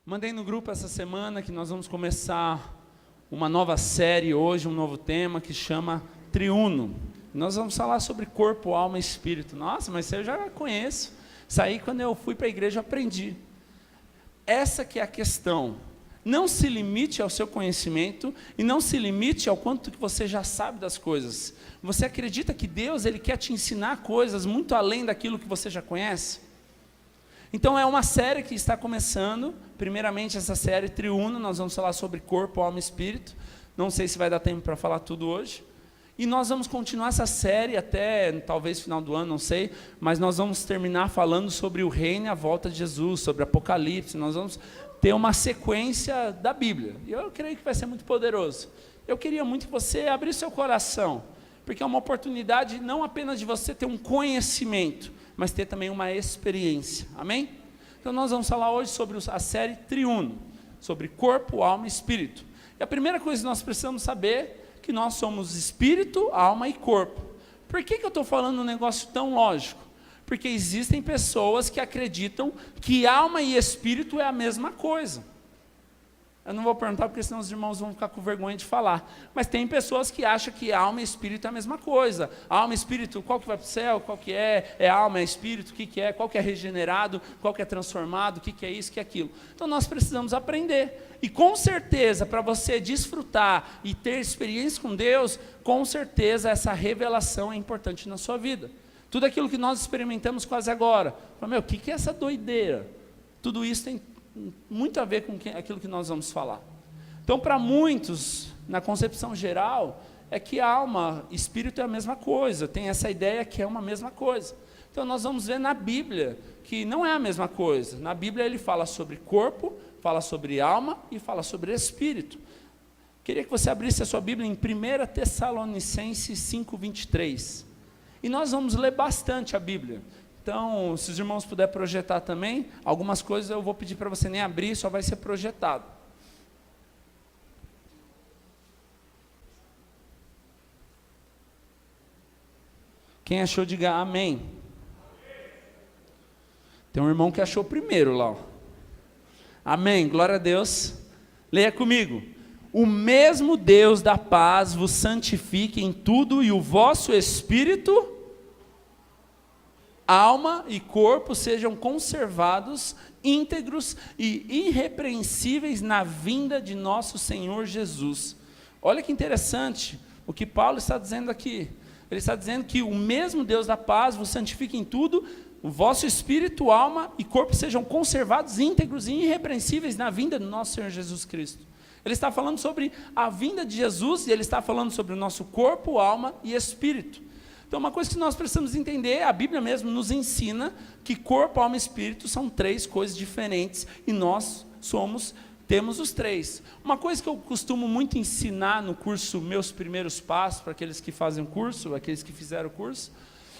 Mandei no grupo essa semana que nós vamos começar uma nova série hoje, um novo tema que chama Triuno. Nós vamos falar sobre corpo, alma e espírito. Nossa, mas isso eu já conheço. Isso aí, quando eu fui para a igreja, eu aprendi. Essa que é a questão. Não se limite ao seu conhecimento e não se limite ao quanto que você já sabe das coisas. Você acredita que Deus ele quer te ensinar coisas muito além daquilo que você já conhece? Então é uma série que está começando. Primeiramente essa série Triuno, nós vamos falar sobre corpo, alma e espírito. Não sei se vai dar tempo para falar tudo hoje. E nós vamos continuar essa série até talvez final do ano, não sei, mas nós vamos terminar falando sobre o reino e a volta de Jesus, sobre Apocalipse. Nós vamos ter uma sequência da Bíblia. E eu creio que vai ser muito poderoso. Eu queria muito que você abrisse seu coração, porque é uma oportunidade não apenas de você ter um conhecimento, mas ter também uma experiência, amém? Então nós vamos falar hoje sobre a série Triuno, sobre corpo, alma e espírito. E a primeira coisa que nós precisamos saber é que nós somos espírito, alma e corpo. Por que eu estou falando um negócio tão lógico? Porque existem pessoas que acreditam que alma e espírito é a mesma coisa. Eu não vou perguntar porque senão os irmãos vão ficar com vergonha de falar. Mas tem pessoas que acham que alma e espírito é a mesma coisa. Alma e espírito, qual que vai para o céu, qual que é? É alma, é espírito, o que é? Qual que é regenerado, qual que é transformado, o que é isso, o que é aquilo. Então nós precisamos aprender. E com certeza, para você desfrutar e ter experiência com Deus, com certeza essa revelação é importante na sua vida. Tudo aquilo que nós experimentamos quase agora. O que é essa doideira? Tudo isso tem muito a ver com aquilo que nós vamos falar. Então, para muitos, na concepção geral, é que alma e espírito é a mesma coisa, tem essa ideia que é uma mesma coisa. Então, nós vamos ver na Bíblia que não é a mesma coisa. Na Bíblia ele fala sobre corpo, fala sobre alma e fala sobre espírito. Queria que você abrisse a sua Bíblia em 1 Tessalonicenses 5:23. E nós vamos ler bastante a Bíblia. Então, se os irmãos puderem projetar também, algumas coisas eu vou pedir para você nem abrir, só vai ser projetado. Quem achou, diga amém. Tem um irmão que achou primeiro lá. Ó. Amém, glória a Deus. Leia comigo. O mesmo Deus da paz vos santifique em tudo e o vosso espírito, alma e corpo sejam conservados, íntegros e irrepreensíveis na vinda de nosso Senhor Jesus. Olha que interessante o que Paulo está dizendo aqui. Ele está dizendo que o mesmo Deus da paz vos santifique em tudo, o vosso espírito, alma e corpo sejam conservados, íntegros e irrepreensíveis na vinda do nosso Senhor Jesus Cristo. Ele está falando sobre a vinda de Jesus e ele está falando sobre o nosso corpo, alma e espírito. Então, uma coisa que nós precisamos entender, a Bíblia mesmo nos ensina que corpo, alma e espírito são três coisas diferentes e nós temos os três. Uma coisa que eu costumo muito ensinar no curso Meus Primeiros Passos, para aqueles que fazem o curso, aqueles que fizeram o curso,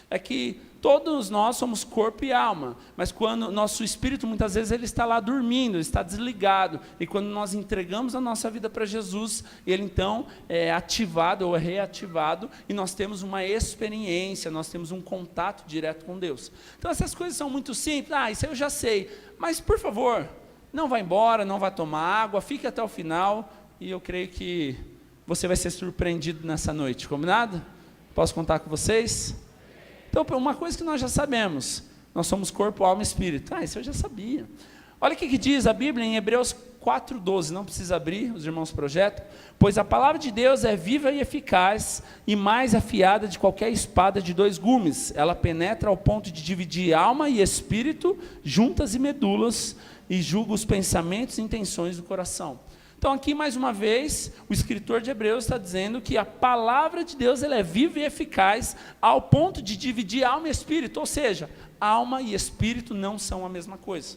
é que todos nós somos corpo e alma, mas quando nosso espírito muitas vezes ele está lá dormindo, está desligado, e quando nós entregamos a nossa vida para Jesus, ele então é ativado ou é reativado, e nós temos uma experiência, nós temos um contato direto com Deus. Então essas coisas são muito simples, isso aí eu já sei, mas por favor, não vá embora, não vá tomar água, fique até o final, e eu creio que você vai ser surpreendido nessa noite, combinado? Posso contar com vocês? Então, uma coisa que nós já sabemos, nós somos corpo, alma e espírito. Isso eu já sabia. Olha o que diz a Bíblia em Hebreus 4:12, não precisa abrir, os irmãos projetam. Pois a palavra de Deus é viva e eficaz e mais afiada de qualquer espada de dois gumes. Ela penetra ao ponto de dividir alma e espírito, juntas e medulas, e julga os pensamentos e intenções do coração. Então aqui mais uma vez, o escritor de Hebreus está dizendo que a palavra de Deus ela é viva e eficaz ao ponto de dividir alma e espírito, ou seja, alma e espírito não são a mesma coisa.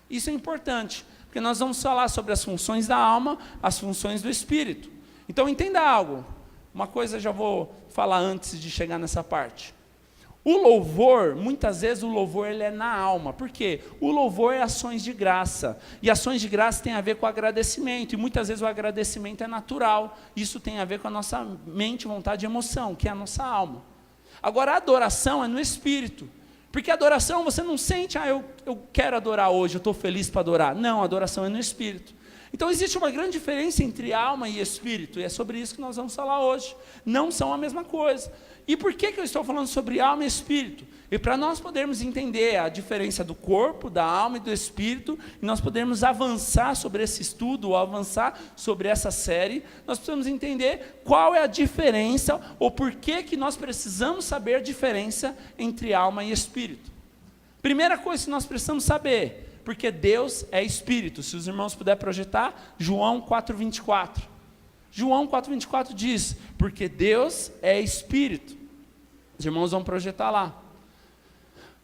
Isso é importante, porque nós vamos falar sobre as funções da alma, as funções do espírito. Então entenda algo, uma coisa já vou falar antes de chegar nessa parte. O louvor, muitas vezes o louvor ele é na alma, por quê? O louvor é ações de graça, e ações de graça tem a ver com agradecimento, e muitas vezes o agradecimento é natural, isso tem a ver com a nossa mente, vontade e emoção, que é a nossa alma. Agora a adoração é no espírito, Porque adoração você não sente, eu quero adorar hoje, eu estou feliz para adorar. Não, adoração é no espírito. Então existe uma grande diferença entre alma e espírito, e é sobre isso que nós vamos falar hoje. Não são a mesma coisa. E por que eu estou falando sobre alma e espírito? E para nós podermos entender a diferença do corpo, da alma e do espírito, e nós podermos avançar sobre esse estudo, ou avançar sobre essa série, nós precisamos entender qual é a diferença, ou por que nós precisamos saber a diferença entre alma e espírito. Primeira coisa que nós precisamos saber, porque Deus é espírito. Se os irmãos puderem projetar, João 4:24. João 4:24 diz, porque Deus é espírito. Os irmãos vão projetar lá.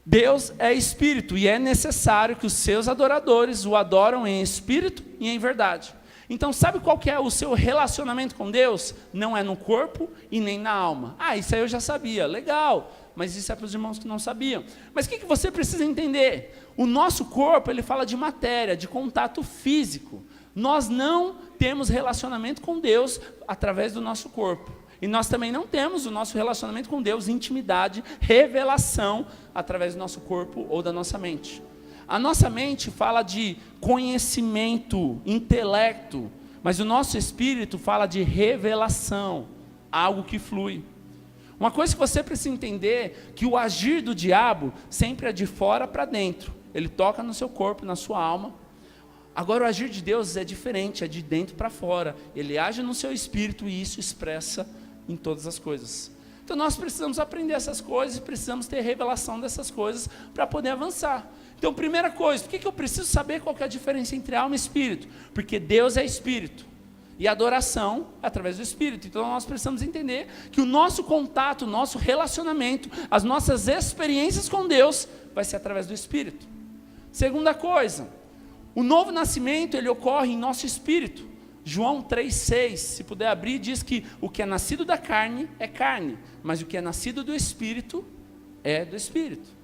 Deus é espírito e é necessário que os seus adoradores o adoram em espírito e em verdade. Então, sabe qual que é o seu relacionamento com Deus? Não é no corpo e nem na alma. Isso aí eu já sabia, legal, mas isso é para os irmãos que não sabiam. Mas o que você precisa entender? O nosso corpo, ele fala de matéria, de contato físico. Nós não temos relacionamento com Deus através do nosso corpo. E nós também não temos o nosso relacionamento com Deus, intimidade, revelação, através do nosso corpo ou da nossa mente. A nossa mente fala de conhecimento, intelecto, mas o nosso espírito fala de revelação, algo que flui. Uma coisa que você precisa entender, que o agir do diabo sempre é de fora para dentro. Ele toca no seu corpo, na sua alma. Agora o agir de Deus é diferente, é de dentro para fora. Ele age no seu espírito e isso expressa em todas as coisas. Então nós precisamos aprender essas coisas e precisamos ter revelação dessas coisas para poder avançar. Então, primeira coisa, por que eu preciso saber qual que é a diferença entre alma e espírito? Porque Deus é espírito e adoração é através do espírito. Então nós precisamos entender que o nosso contato, o nosso relacionamento, as nossas experiências com Deus vai ser através do espírito. Segunda coisa, o novo nascimento ele ocorre em nosso espírito. João 3,6, se puder abrir, diz que o que é nascido da carne é carne, mas o que é nascido do espírito é do espírito.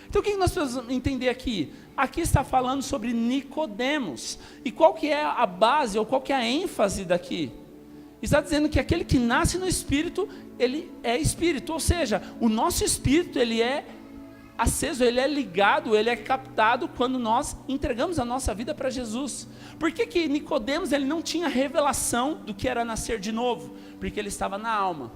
Então o que nós precisamos entender aqui? Aqui está falando sobre Nicodemos. E qual que é a base, ou qual que é a ênfase daqui? Está dizendo que aquele que nasce no espírito, ele é espírito. Ou seja, o nosso espírito, ele é aceso, ele é ligado, ele é captado quando nós entregamos a nossa vida para Jesus. Por que Nicodemos ele não tinha revelação do que era nascer de novo? Porque ele estava na alma.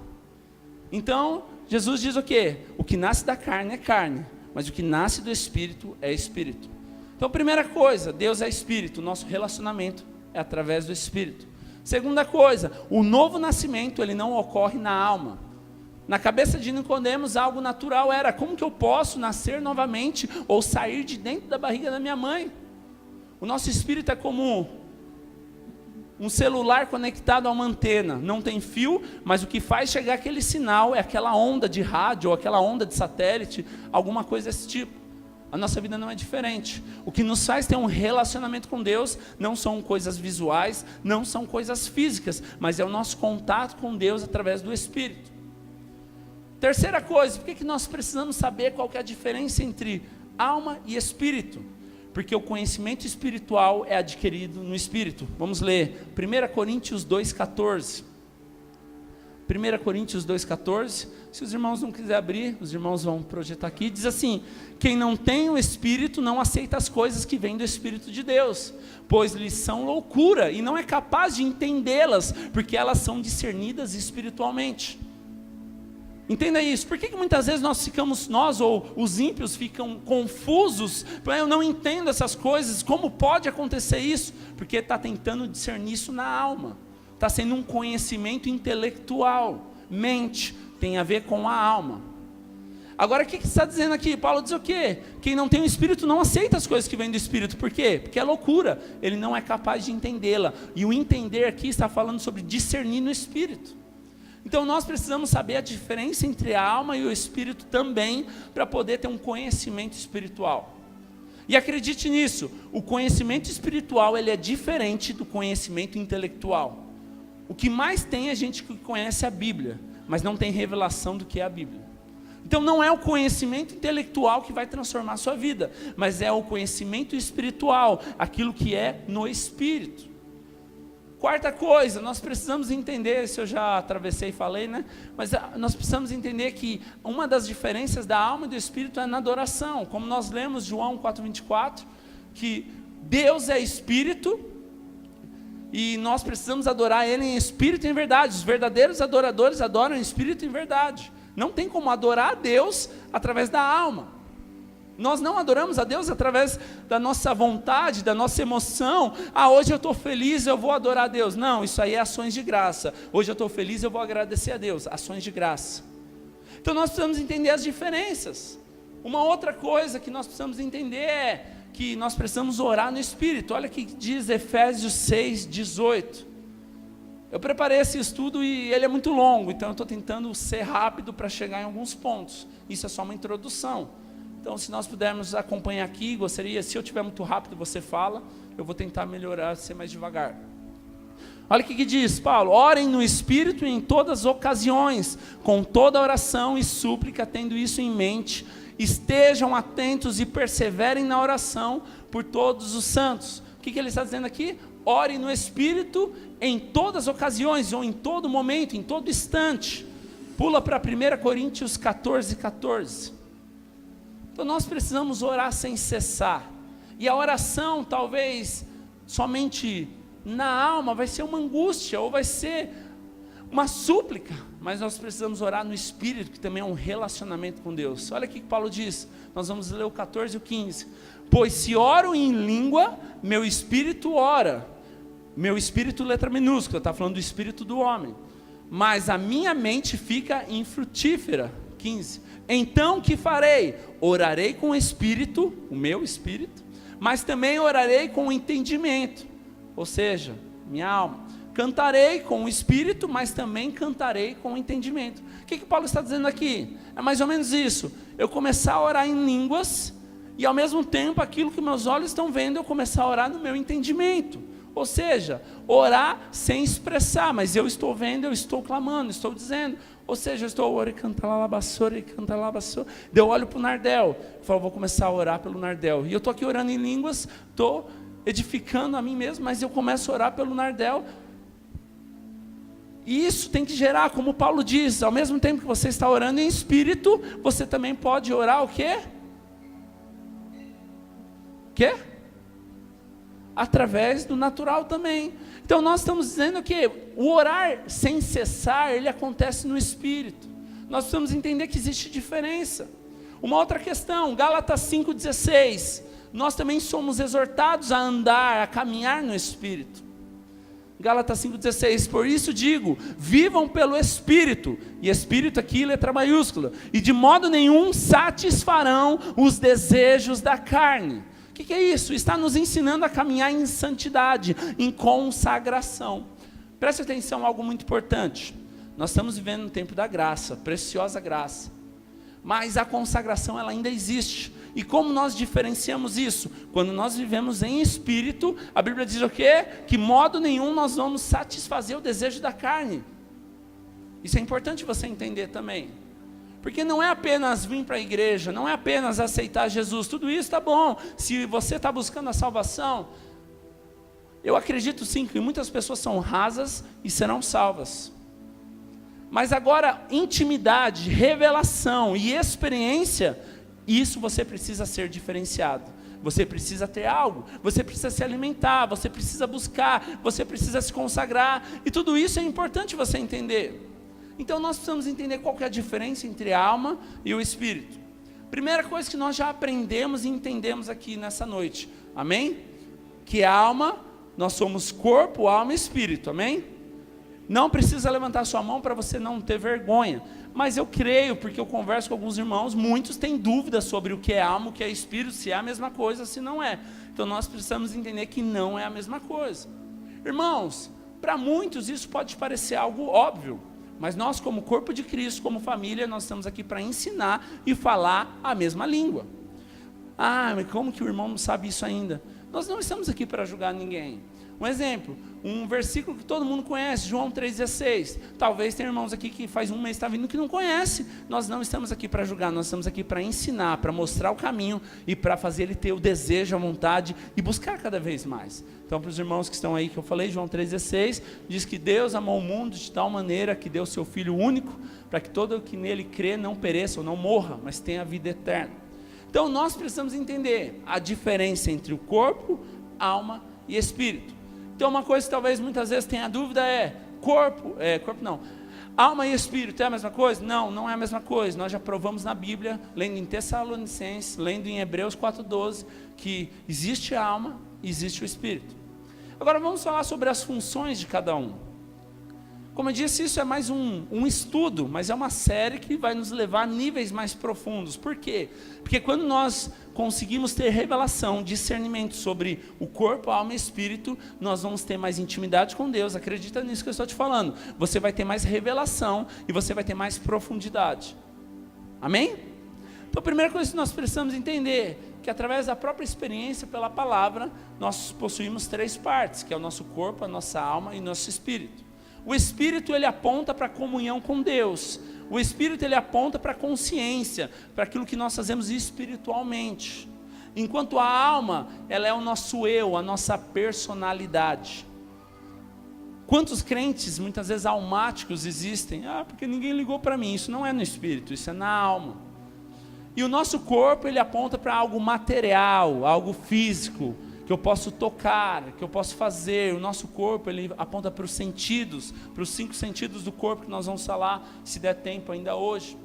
Então, Jesus diz o quê? O que nasce da carne é carne, mas o que nasce do espírito é espírito. Então, primeira coisa, Deus é espírito, nosso relacionamento é através do espírito. Segunda coisa, o novo nascimento ele não ocorre na alma. Na cabeça de Nicodemos, algo natural era, como que eu posso nascer novamente ou sair de dentro da barriga da minha mãe? O nosso espírito é como um celular conectado a uma antena, não tem fio, mas o que faz chegar aquele sinal é aquela onda de rádio, ou aquela onda de satélite, alguma coisa desse tipo. A nossa vida não é diferente. O que nos faz ter um relacionamento com Deus não são coisas visuais, não são coisas físicas, mas é o nosso contato com Deus através do Espírito. Terceira coisa, por que nós precisamos saber qual que é a diferença entre alma e espírito? Porque o conhecimento espiritual é adquirido no Espírito. Vamos ler 1 Coríntios 2,14. 1 Coríntios 2,14. Se os irmãos não quiserem abrir, os irmãos vão projetar aqui. Diz assim: quem não tem o Espírito não aceita as coisas que vêm do Espírito de Deus, pois lhes são loucura e não é capaz de entendê-las, porque elas são discernidas espiritualmente. Entenda isso. Por que muitas vezes nós ou os ímpios ficam confusos? Eu não entendo essas coisas, como pode acontecer isso? Porque está tentando discernir isso na alma. Está sendo um conhecimento intelectual. Mente tem a ver com a alma. Agora o que está dizendo aqui? Paulo diz o quê? Quem não tem o Espírito não aceita as coisas que vêm do Espírito. Por quê? Porque é loucura. Ele não é capaz de entendê-la. E o entender aqui está falando sobre discernir no Espírito. Então nós precisamos saber a diferença entre a alma e o espírito também, para poder ter um conhecimento espiritual. E acredite nisso, o conhecimento espiritual ele é diferente do conhecimento intelectual. O que mais tem é gente que conhece a Bíblia, mas não tem revelação do que é a Bíblia. Então não é o conhecimento intelectual que vai transformar a sua vida, mas é o conhecimento espiritual, aquilo que é no Espírito. Quarta coisa, nós precisamos entender, se eu já atravessei e falei, né? Mas nós precisamos entender que uma das diferenças da alma e do espírito é na adoração. Como nós lemos João 4:24, que Deus é espírito e nós precisamos adorar Ele em espírito e em verdade. Os verdadeiros adoradores adoram em espírito e em verdade. Não tem como adorar a Deus através da alma. Nós não adoramos a Deus através da nossa vontade, da nossa emoção. Hoje eu estou feliz, eu vou adorar a Deus. Não, isso aí é ações de graça. Hoje eu estou feliz, eu vou agradecer a Deus. Ações de graça. Então nós precisamos entender as diferenças. Uma outra coisa que nós precisamos entender é que nós precisamos orar no Espírito. Olha o que diz Efésios 6:18. Eu preparei esse estudo e ele é muito longo, então eu estou tentando ser rápido para chegar em alguns pontos. Isso é só uma introdução. Então, se nós pudermos acompanhar aqui, gostaria, se eu estiver muito rápido, você fala, eu vou tentar melhorar, ser mais devagar. Olha o que diz Paulo: orem no Espírito em todas as ocasiões, com toda oração e súplica, tendo isso em mente, estejam atentos e perseverem na oração por todos os santos. O que ele está dizendo aqui? Orem no Espírito em todas as ocasiões, ou em todo momento, em todo instante. Pula para 1 Coríntios 14:14. Então nós precisamos orar sem cessar, e a oração talvez somente na alma vai ser uma angústia, ou vai ser uma súplica, mas nós precisamos orar no Espírito, que também é um relacionamento com Deus. Olha o que Paulo diz, nós vamos ler o 14 e o 15, pois se oro em língua, meu espírito ora, meu espírito letra minúscula, está falando do espírito do homem, mas a minha mente fica infrutífera. 15, então o que farei? Orarei com o espírito, o meu espírito, mas também orarei com o entendimento, ou seja, minha alma. Cantarei com o espírito, mas também cantarei com o entendimento. O que Paulo está dizendo aqui? É mais ou menos isso, eu começar a orar em línguas, e ao mesmo tempo aquilo que meus olhos estão vendo, eu começar a orar no meu entendimento. Ou seja, orar sem expressar, mas eu estou vendo, eu estou clamando, estou dizendo. Ou seja, eu estou orando, canta lá, basura, canta lá, basura. Eu olho para o Nardel, eu falo, vou começar a orar pelo Nardel. E eu estou aqui orando em línguas, estou edificando a mim mesmo, mas eu começo a orar pelo Nardel. E isso tem que gerar, como Paulo diz, ao mesmo tempo que você está orando em espírito, você também pode orar o quê? O quê? Através do natural também. Então nós estamos dizendo que o orar sem cessar, ele acontece no Espírito. Nós precisamos entender que existe diferença. Uma outra questão, Gálatas 5,16, nós também somos exortados a andar, a caminhar no Espírito. Gálatas 5,16, por isso digo, vivam pelo Espírito, e Espírito aqui, letra maiúscula, e de modo nenhum satisfarão os desejos da carne. O que é isso? Está nos ensinando a caminhar em santidade, em consagração. Preste atenção, algo muito importante. Nós estamos vivendo no tempo da graça, preciosa graça. Mas a consagração, ela ainda existe. E como nós diferenciamos isso? Quando nós vivemos em espírito, a Bíblia diz o quê? Que modo nenhum nós vamos satisfazer o desejo da carne. Isso é importante você entender também. Porque não é apenas vir para a igreja, não é apenas aceitar Jesus, tudo isso está bom. Se você está buscando a salvação, eu acredito sim que muitas pessoas são rasas e serão salvas. Mas agora, intimidade, revelação e experiência, isso você precisa ser diferenciado. Você precisa ter algo, você precisa se alimentar, você precisa buscar, você precisa se consagrar, e tudo isso é importante você entender. Então nós precisamos entender qual que é a diferença entre a alma e o espírito. Primeira coisa que nós já aprendemos e entendemos aqui nessa noite, amém? Que a alma, nós somos corpo, alma e espírito, amém? Não precisa levantar sua mão para você não ter vergonha, mas eu creio, porque eu converso com alguns irmãos, muitos têm dúvidas sobre o que é alma, o que é espírito, se é a mesma coisa, se não é. Então nós precisamos entender que não é a mesma coisa. Irmãos, para muitos isso pode parecer algo óbvio, mas nós, como corpo de Cristo, como família, nós estamos aqui para ensinar e falar a mesma língua. Mas como que o irmão não sabe isso ainda? Nós não estamos aqui para julgar ninguém. Um exemplo, um versículo que todo mundo conhece, João 3,16. Talvez tenha irmãos aqui que faz um mês está vindo que não conhece. Nós não estamos aqui para julgar, nós estamos aqui para ensinar, para mostrar o caminho e para fazer ele ter o desejo, a vontade e buscar cada vez mais. Então, para os irmãos que estão aí, que eu falei, João 3,16, diz que Deus amou o mundo de tal maneira que deu o seu Filho único, para que todo o que nele crê não pereça ou não morra, mas tenha a vida eterna. Então, nós precisamos entender a diferença entre o corpo, alma e espírito. Então, uma coisa que talvez muitas vezes tenha dúvida é, alma e espírito é a mesma coisa? Não, não é a mesma coisa. Nós já provamos na Bíblia, lendo em Tessalonicenses, lendo em Hebreus 4,12, que existe a alma e existe o espírito. Agora vamos falar sobre as funções de cada um. Como eu disse, isso é mais um estudo, mas é uma série que vai nos levar a níveis mais profundos. Por quê? Porque quando nós conseguimos ter revelação, discernimento sobre o corpo, a alma e espírito, nós vamos ter mais intimidade com Deus. Acredita nisso que eu estou te falando. Você vai ter mais revelação e você vai ter mais profundidade. Amém? Então a primeira coisa que nós precisamos entender, que através da própria experiência pela palavra, nós possuímos 3 partes, que é o nosso corpo, a nossa alma e o nosso espírito. O espírito ele aponta para a comunhão com Deus. O espírito ele aponta para a consciência, para aquilo que nós fazemos espiritualmente. Enquanto a alma, ela é o nosso eu, a nossa personalidade. Quantos crentes, muitas vezes almáticos existem? Porque ninguém ligou para mim. Isso não é no espírito, isso é na alma. E o nosso corpo, ele aponta para algo material, algo físico, que eu posso tocar, que eu posso fazer. O nosso corpo, ele aponta para os sentidos, para os 5 sentidos do corpo, que nós vamos falar, se der tempo ainda hoje.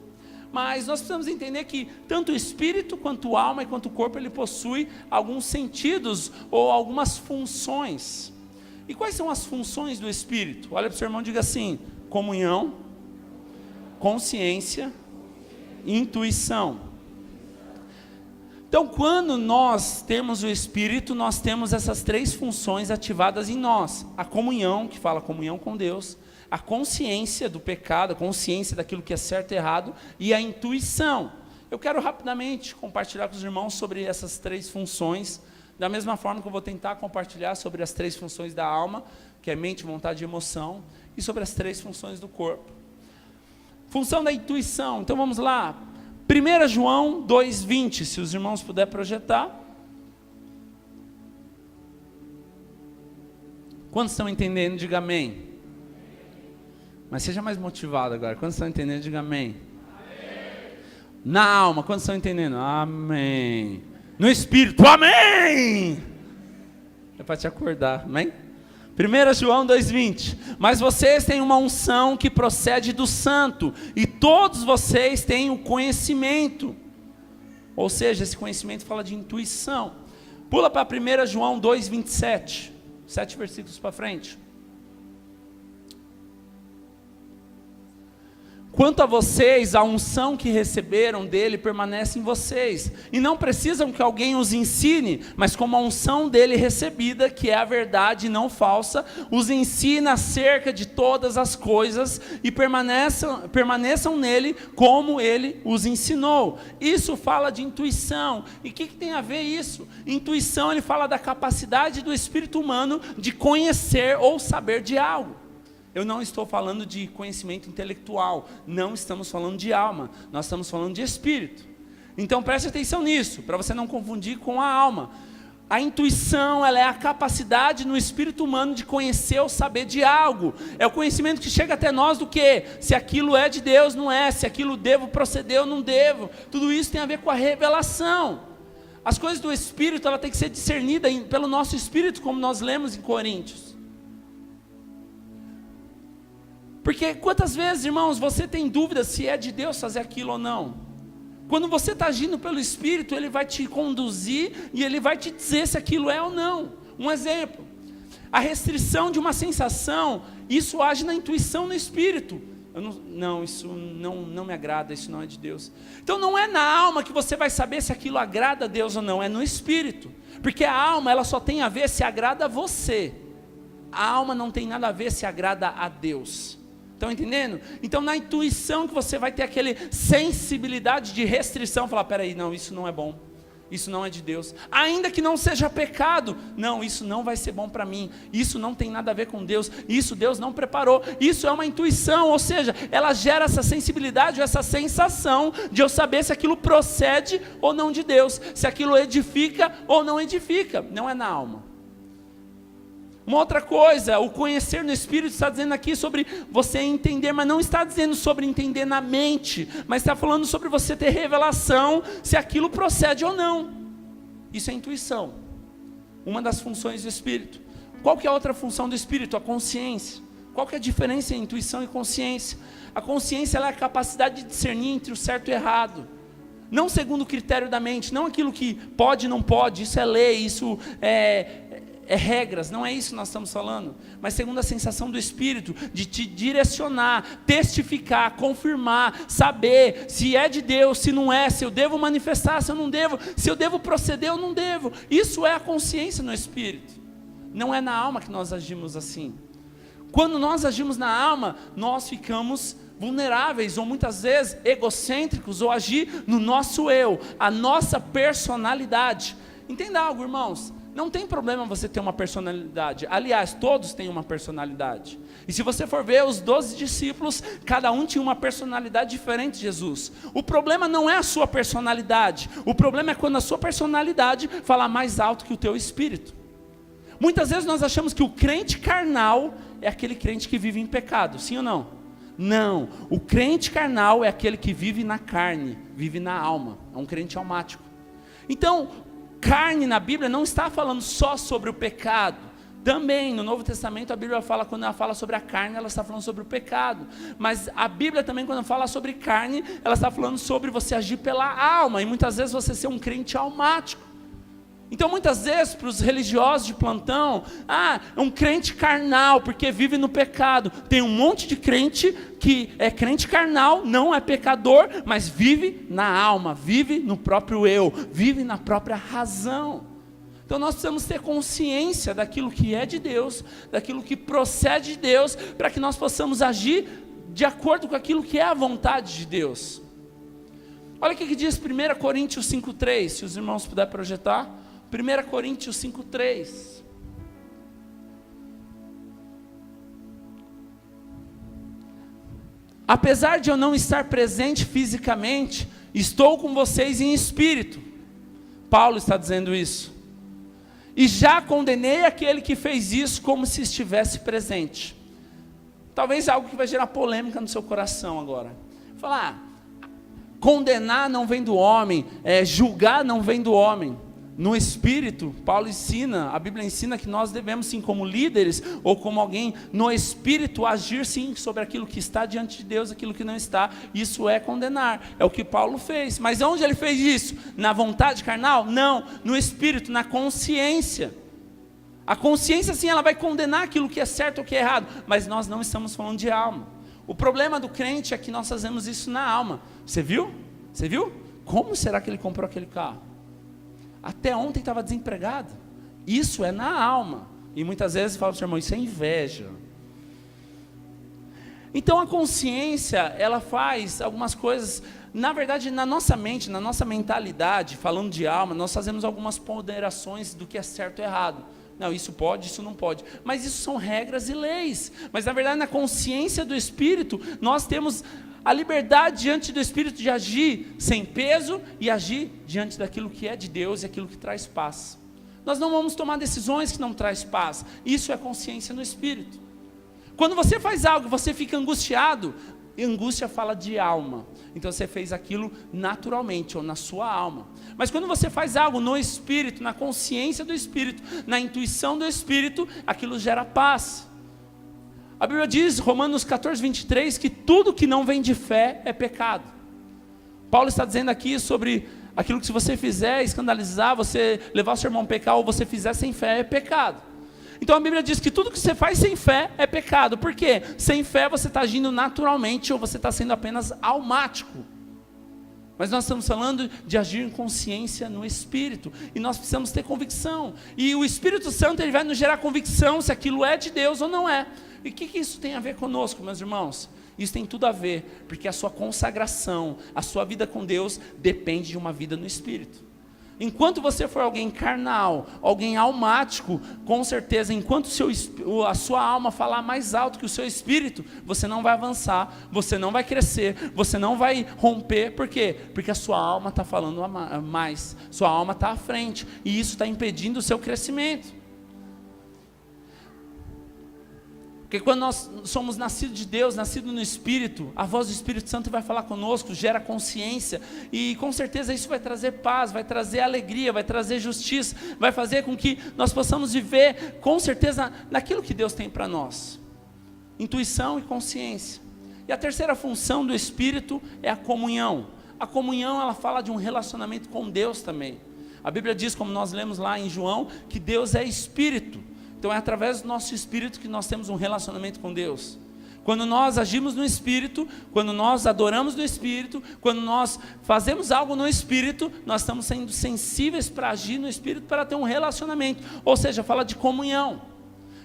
Mas nós precisamos entender que tanto o espírito, quanto a alma e quanto o corpo, ele possui alguns sentidos ou algumas funções. E quais são as funções do espírito? Olha para o seu irmão e diga assim: comunhão, consciência, intuição. Então, quando nós temos o Espírito, nós temos essas 3 funções ativadas em nós. A comunhão, que fala comunhão com Deus, a consciência do pecado, a consciência daquilo que é certo e errado, e a intuição. Eu quero rapidamente compartilhar com os irmãos sobre essas 3 funções, da mesma forma que eu vou tentar compartilhar sobre as 3 funções da alma, que é mente, vontade e emoção, e sobre as 3 funções do corpo. Função da intuição, então vamos lá. 1 João 2,20, se os irmãos puderem projetar. Quantos estão entendendo? Diga amém. Mas seja mais motivado agora. Quantos estão entendendo? Diga amém. Na alma, quantos estão entendendo? Amém. No espírito, amém. É para te acordar, amém? 1 João 2,20, mas vocês têm uma unção que procede do santo, e todos vocês têm o conhecimento, ou seja, esse conhecimento fala de intuição. Pula para 1 João 2,27, 7 versículos para frente. Quanto a vocês, a unção que receberam dele permanece em vocês, e não precisam que alguém os ensine, mas como a unção dele recebida, que é a verdade não falsa, os ensina acerca de todas as coisas, e permaneçam nele como ele os ensinou. Isso fala de intuição. E o que tem a ver isso? Intuição, ele fala da capacidade do espírito humano de conhecer ou saber de algo. Eu não estou falando de conhecimento intelectual, não estamos falando de alma, nós estamos falando de espírito. Então preste atenção nisso, para você não confundir com a alma. A intuição, ela é a capacidade no espírito humano de conhecer ou saber de algo. É o conhecimento que chega até nós do que? Se aquilo é de Deus, não é, se aquilo devo proceder ou não devo. Tudo isso tem a ver com a revelação. As coisas do espírito, ela tem que ser discernida pelo nosso espírito, como nós lemos em Coríntios. Porque quantas vezes, irmãos, você tem dúvida se é de Deus fazer aquilo ou não? Quando você está agindo pelo Espírito, ele vai te conduzir e ele vai te dizer se aquilo é ou não. Um exemplo, a restrição de uma sensação, isso age na intuição, no Espírito. Isso não me agrada, isso não é de Deus. Então não é na alma que você vai saber se aquilo agrada a Deus ou não, é no Espírito. Porque a alma, ela só tem a ver se agrada a você. A alma não tem nada a ver se agrada a Deus. Estão entendendo? Então na intuição que você vai ter aquela sensibilidade de restrição, falar, peraí, não, isso não é bom, Isso não é de Deus. Ainda que não seja pecado, não, isso não vai ser bom para mim. Isso não tem nada a ver com Deus. Isso Deus não preparou. Isso é uma intuição, ou seja, ela gera essa sensibilidade, essa sensação de eu saber se aquilo procede ou não de Deus, se aquilo edifica ou não edifica. Não é na alma. Uma outra coisa, o conhecer no Espírito está dizendo aqui sobre você entender, mas não está dizendo sobre entender na mente, mas está falando sobre você ter revelação se aquilo procede ou não. Isso é intuição, uma das funções do Espírito. Qual que é a outra função do Espírito? A consciência. Qual que é a diferença entre intuição e consciência? A consciência ela é a capacidade de discernir entre o certo e o errado, não segundo o critério da mente, não aquilo que pode e não pode, isso é lei, isso é regras, não é isso que nós estamos falando, mas segundo a sensação do Espírito, de te direcionar, testificar, confirmar, saber se é de Deus, se não é, se eu devo manifestar, se eu não devo, se eu devo proceder ou não devo. Isso é a consciência no Espírito, não é na alma que nós agimos assim. Quando nós agimos na alma, nós ficamos vulneráveis, ou muitas vezes egocêntricos, ou agir no nosso eu, a nossa personalidade. Entenda algo, irmãos, não tem problema você ter uma personalidade. Aliás, todos têm uma personalidade. E se você for ver os 12 discípulos, cada um tinha uma personalidade diferente de Jesus. O problema não é a sua personalidade. O problema é quando a sua personalidade fala mais alto que o teu espírito. Muitas vezes nós achamos que o crente carnal é aquele crente que vive em pecado. Sim ou não? Não. O crente carnal é aquele que vive na carne, vive na alma. É um crente almático. Então, carne na Bíblia não está falando só sobre o pecado. Também no Novo Testamento a Bíblia fala, quando ela fala sobre a carne, ela está falando sobre o pecado. Mas a Bíblia também, quando fala sobre carne, ela está falando sobre você agir pela alma. E muitas vezes você ser um crente almático. Então muitas vezes para os religiosos de plantão, é um crente carnal porque vive no pecado. Tem um monte de crente que é crente carnal, não é pecador, mas vive na alma, vive no próprio eu, vive na própria razão. Então nós precisamos ter consciência daquilo que é de Deus, daquilo que procede de Deus, para que nós possamos agir de acordo com aquilo que é a vontade de Deus. Olha o que diz 1 Coríntios 5,3, se os irmãos puderem projetar. 1 Coríntios 5,3. Apesar de eu não estar presente fisicamente, estou com vocês em espírito. Paulo está dizendo isso. E já condenei aquele que fez isso como se estivesse presente. Talvez algo que vai gerar polêmica no seu coração agora. Falar, condenar não vem do homem, julgar não vem do homem. No Espírito, Paulo ensina, a Bíblia ensina que nós devemos sim, como líderes, ou como alguém no Espírito, agir sim sobre aquilo que está diante de Deus, aquilo que não está. Isso é condenar, é o que Paulo fez. Mas onde ele fez isso? Na vontade carnal? Não, no Espírito, na consciência. A consciência sim, ela vai condenar aquilo que é certo ou que é errado, mas nós não estamos falando de alma. O problema do crente é que nós fazemos isso na alma. Você viu? Você viu? Como será que ele comprou aquele carro? Até ontem estava desempregado. Isso é na alma. E muitas vezes fala para o seu irmão, isso é inveja. Então a consciência, ela faz algumas coisas, na verdade na nossa mente, na nossa mentalidade, falando de alma, nós fazemos algumas ponderações do que é certo e errado. Não, isso pode, isso não pode. Mas isso são regras e leis. Mas na verdade na consciência do Espírito, nós temos a liberdade diante do Espírito de agir sem peso e agir diante daquilo que é de Deus e aquilo que traz paz. Nós não vamos tomar decisões que não traz paz. Isso é consciência no Espírito. Quando você faz algo, você fica angustiado. E angústia fala de alma. Então você fez aquilo naturalmente ou na sua alma. Mas quando você faz algo no Espírito, na consciência do Espírito, na intuição do Espírito, aquilo gera paz. A Bíblia diz, Romanos 14, 23, que tudo que não vem de fé é pecado. Paulo está dizendo aqui sobre aquilo que se você fizer escandalizar, você levar o seu irmão a pecar, ou você fizer sem fé é pecado. Então a Bíblia diz que tudo que você faz sem fé é pecado. Por quê? Sem fé você está agindo naturalmente, ou você está sendo apenas almático. Mas nós estamos falando de agir em consciência no Espírito. E nós precisamos ter convicção. E o Espírito Santo ele vai nos gerar convicção se aquilo é de Deus ou não é. E o que isso tem a ver conosco, meus irmãos? Isso tem tudo a ver, porque a sua consagração, a sua vida com Deus, depende de uma vida no Espírito. Enquanto você for alguém carnal, alguém almático, com certeza, enquanto a sua alma falar mais alto que o seu espírito, você não vai avançar, você não vai crescer, você não vai romper. Por quê? Porque a sua alma está falando mais, sua alma está à frente, e isso está impedindo o seu crescimento. Porque quando nós somos nascidos de Deus, nascidos no Espírito, a voz do Espírito Santo vai falar conosco, gera consciência, e com certeza isso vai trazer paz, vai trazer alegria, vai trazer justiça, vai fazer com que nós possamos viver, com certeza, naquilo que Deus tem para nós. Intuição e consciência. E a terceira função do Espírito é a comunhão. A comunhão, ela fala de um relacionamento com Deus também. A Bíblia diz, como nós lemos lá em João, que Deus é Espírito. Então é através do nosso Espírito que nós temos um relacionamento com Deus. Quando nós agimos no Espírito, quando nós adoramos no Espírito, quando nós fazemos algo no Espírito, nós estamos sendo sensíveis para agir no Espírito, para ter um relacionamento. Ou seja, fala de comunhão.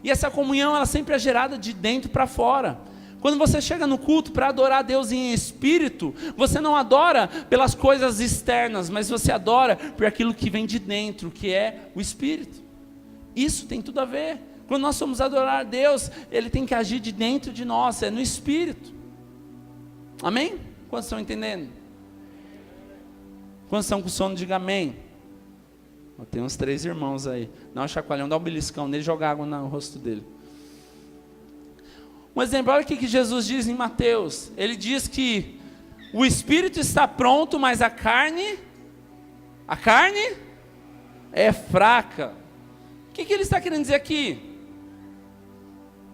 E essa comunhão, ela sempre é gerada de dentro para fora. Quando você chega no culto para adorar a Deus em espírito, você não adora pelas coisas externas, mas você adora por aquilo que vem de dentro, que é o Espírito. Isso tem tudo a ver. Quando nós somos adorar a Deus, Ele tem que agir de dentro de nós, é no Espírito. Amém? Quantos estão entendendo? Quantos estão com sono? Diga amém. Tem uns 3 irmãos aí. Dá um chacoalhão, dá um beliscão nele, joga água no rosto dele. Um exemplo, olha o que Jesus diz em Mateus. Ele diz que o Espírito está pronto, mas a carne é fraca. O que ele está querendo dizer aqui?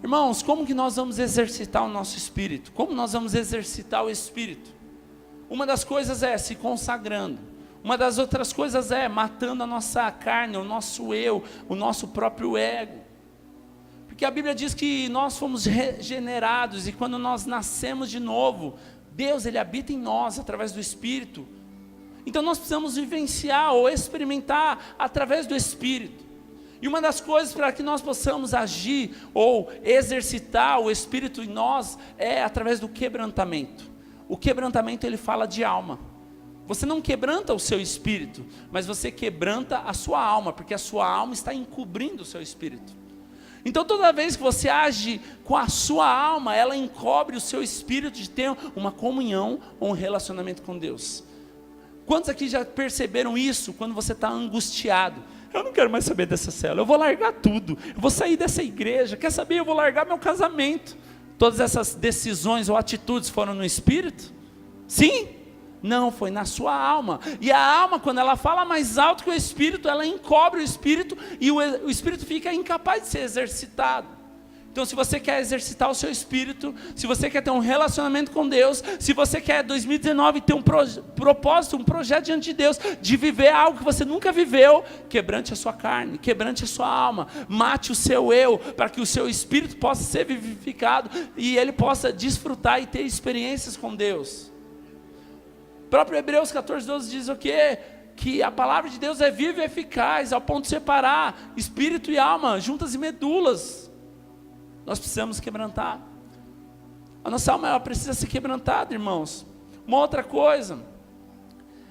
Irmãos, como que nós vamos exercitar o nosso espírito? Como nós vamos exercitar o espírito? Uma das coisas é se consagrando. Uma das outras coisas é matando a nossa carne, o nosso eu, o nosso próprio ego. Porque a Bíblia diz que nós fomos regenerados, e quando nós nascemos de novo, Deus, Ele habita em nós através do Espírito. Então nós precisamos vivenciar ou experimentar através do Espírito. E uma das coisas para que nós possamos agir ou exercitar o Espírito em nós é através do quebrantamento. O quebrantamento, ele fala de alma. Você não quebranta o seu espírito, mas você quebranta a sua alma, porque a sua alma está encobrindo o seu espírito. Então toda vez que você age com a sua alma, ela encobre o seu espírito de ter uma comunhão ou um relacionamento com Deus. Quantos aqui já perceberam isso quando você está angustiado? Eu não quero mais saber dessa célula, eu vou largar tudo, eu vou sair dessa igreja, quer saber, eu vou largar meu casamento. Todas essas decisões ou atitudes foram no espírito? Sim? Não, foi na sua alma. E a alma, quando ela fala mais alto que o espírito, ela encobre o espírito, e o espírito fica incapaz de ser exercitado. Então, se você quer exercitar o seu espírito, se você quer ter um relacionamento com Deus, se você quer 2019 ter um propósito, um projeto diante de Deus, de viver algo que você nunca viveu, quebrante a sua carne, quebrante a sua alma, mate o seu eu, para que o seu espírito possa ser vivificado e ele possa desfrutar e ter experiências com Deus. O próprio Hebreus 14:12 diz o quê? Que a palavra de Deus é viva e eficaz, ao ponto de separar espírito e alma, juntas e medulas. Nós precisamos quebrantar. A nossa alma, ela precisa ser quebrantada, irmãos. Uma outra coisa,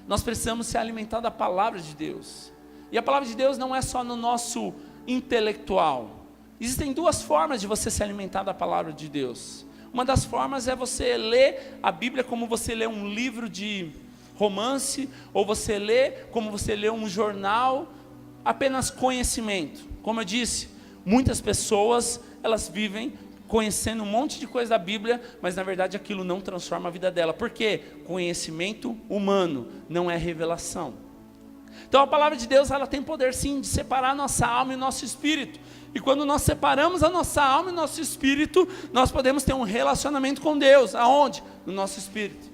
nós precisamos se alimentar da palavra de Deus. E a palavra de Deus não é só no nosso intelectual. Existem 2 formas de você se alimentar da palavra de Deus. Uma das formas é você ler a Bíblia como você lê um livro de romance, ou você lê como você lê um jornal, apenas conhecimento. Como eu disse, muitas pessoas, elas vivem conhecendo um monte de coisa da Bíblia, mas na verdade aquilo não transforma a vida dela. Por quê? Conhecimento humano, não é revelação. Então a palavra de Deus, ela tem poder sim de separar a nossa alma e o nosso espírito. E quando nós separamos a nossa alma e o nosso espírito, nós podemos ter um relacionamento com Deus. Aonde? No nosso espírito.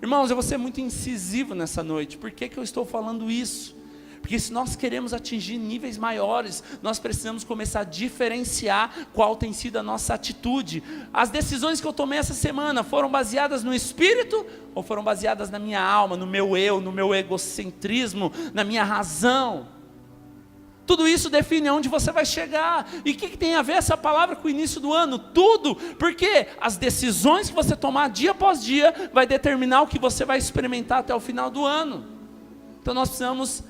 Irmãos, eu vou ser muito incisivo nessa noite. Por que eu estou falando isso? Porque se nós queremos atingir níveis maiores, nós precisamos começar a diferenciar qual tem sido a nossa atitude. As decisões que eu tomei essa semana foram baseadas no espírito ou foram baseadas na minha alma, no meu eu, no meu egocentrismo, na minha razão? Tudo isso define onde você vai chegar. E o que tem a ver essa palavra com o início do ano? Tudo, porque as decisões que você tomar dia após dia vai determinar o que você vai experimentar até o final do ano. Então nós precisamos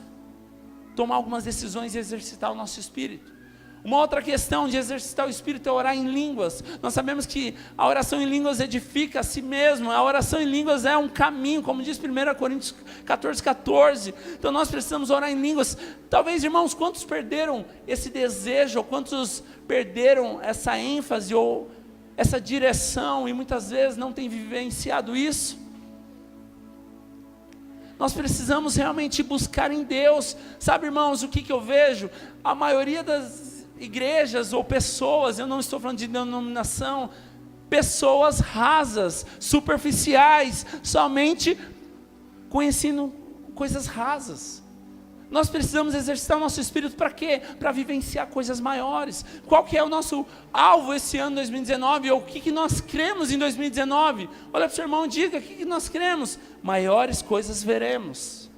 tomar algumas decisões e exercitar o nosso espírito. Uma outra questão de exercitar o espírito é orar em línguas. Nós sabemos que a oração em línguas edifica a si mesmo. A oração em línguas é um caminho, como diz 1 Coríntios 14:14. Então nós precisamos orar em línguas. Talvez, irmãos, quantos perderam esse desejo, ou quantos perderam essa ênfase, ou essa direção, e muitas vezes não têm vivenciado isso? Nós precisamos realmente buscar em Deus. Sabe, irmãos, o que eu vejo? A maioria das igrejas ou pessoas, eu não estou falando de denominação, pessoas rasas, superficiais, somente conhecendo coisas rasas. Nós precisamos exercitar o nosso espírito para quê? Para vivenciar coisas maiores. Qual que é o nosso alvo esse ano 2019? Ou o que nós cremos em 2019? Olha para o seu irmão e diga, o que nós cremos? Maiores coisas veremos.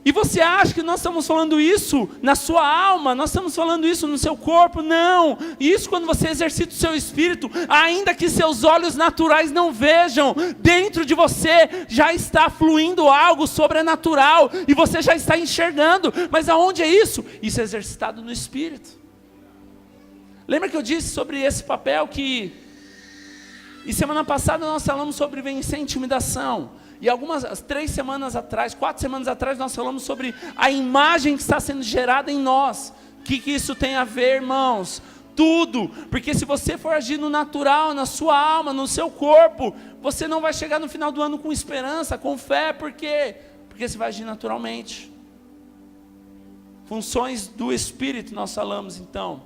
E você acha que nós estamos falando isso na sua alma? Nós estamos falando isso no seu corpo? Não. Isso quando você exercita o seu espírito, ainda que seus olhos naturais não vejam, dentro de você já está fluindo algo sobrenatural, e você já está enxergando. Mas aonde é isso? Isso é exercitado no espírito. Lembra que eu disse sobre esse papel e semana passada nós falamos sobre vencer a intimidação. E 4 semanas atrás, nós falamos sobre a imagem que está sendo gerada em nós. O que isso tem a ver, irmãos? Tudo, porque se você for agir no natural, na sua alma, no seu corpo, você não vai chegar no final do ano com esperança, com fé. Por quê? Porque você vai agir naturalmente. Funções do Espírito nós falamos então: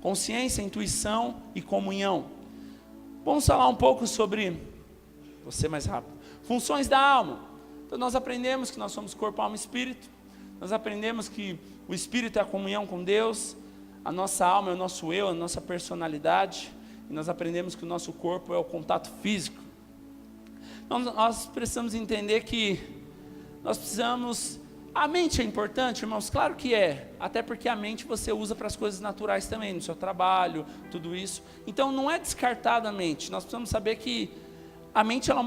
consciência, intuição e comunhão. Vamos falar um pouco sobre, você mais rápido, funções da alma. Então nós aprendemos que nós somos corpo, alma e espírito. Nós aprendemos que o espírito é a comunhão com Deus, a nossa alma é o nosso eu, a nossa personalidade. E nós aprendemos que o nosso corpo é o contato físico. Nós precisamos entender que nós precisamos... A mente é importante, irmãos? Claro que é. Até porque a mente você usa para as coisas naturais também, no seu trabalho, tudo isso. Então não é descartada a mente. Nós precisamos saber que a mente ela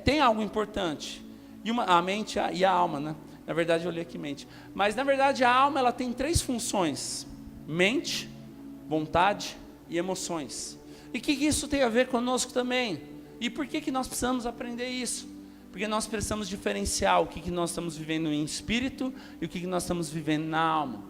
tem algo importante. A mente e a alma, né? Na verdade eu li aqui mente. Mas na verdade a alma ela tem 3 funções: mente, vontade e emoções. E o que isso tem a ver conosco também? E por que nós precisamos aprender isso? Porque nós precisamos diferenciar o que nós estamos vivendo em espírito e o que nós estamos vivendo na alma.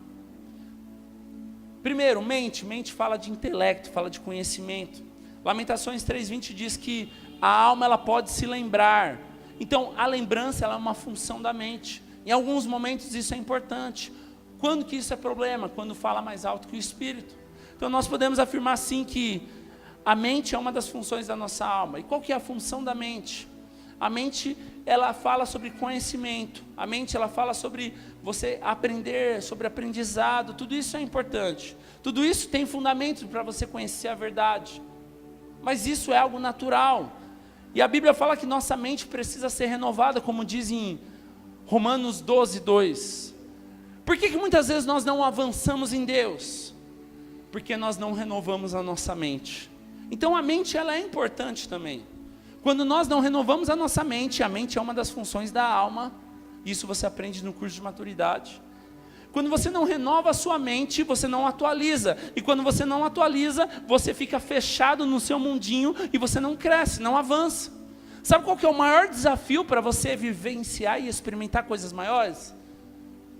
Primeiro, mente. Mente fala de intelecto, fala de conhecimento. Lamentações 3:20 diz que a alma ela pode se lembrar. Então, a lembrança ela é uma função da mente. Em alguns momentos isso é importante. Quando que isso é problema? Quando fala mais alto que o espírito. Então, nós podemos afirmar sim que a mente é uma das funções da nossa alma. E qual que é a função da mente? A mente, ela fala sobre conhecimento. A mente, ela fala sobre você aprender, sobre aprendizado. Tudo isso é importante. Tudo isso tem fundamento para você conhecer a verdade. Mas isso é algo natural. E a Bíblia fala que nossa mente precisa ser renovada, como diz em Romanos 12:2. Por que muitas vezes nós não avançamos em Deus? Porque nós não renovamos a nossa mente. Então a mente ela é importante também. Quando nós não renovamos a nossa mente, a mente é uma das funções da alma. Isso você aprende no curso de maturidade. Quando você não renova a sua mente, você não atualiza. E quando você não atualiza, você fica fechado no seu mundinho e você não cresce, não avança. Sabe qual que é o maior desafio para você vivenciar e experimentar coisas maiores?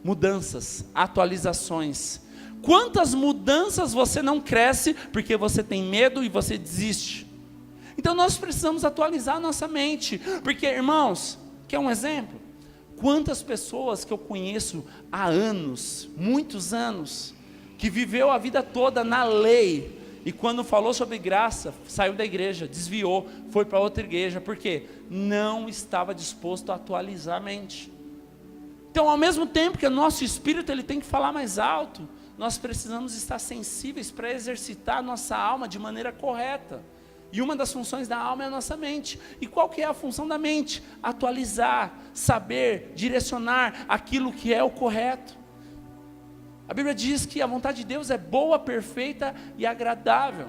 Mudanças, atualizações. Quantas mudanças você não cresce porque você tem medo e você desiste? Então nós precisamos atualizar a nossa mente. Porque, irmãos, quer um exemplo? Quantas pessoas que eu conheço há anos, muitos anos, que viveu a vida toda na lei, e quando falou sobre graça, saiu da igreja, desviou, foi para outra igreja, porque não estava disposto a atualizar a mente. Então, ao mesmo tempo que o nosso espírito ele tem que falar mais alto, nós precisamos estar sensíveis para exercitar a nossa alma de maneira correta. E uma das funções da alma é a nossa mente. E qual que é a função da mente? Atualizar, saber, direcionar aquilo que é o correto. A Bíblia diz que a vontade de Deus é boa, perfeita e agradável.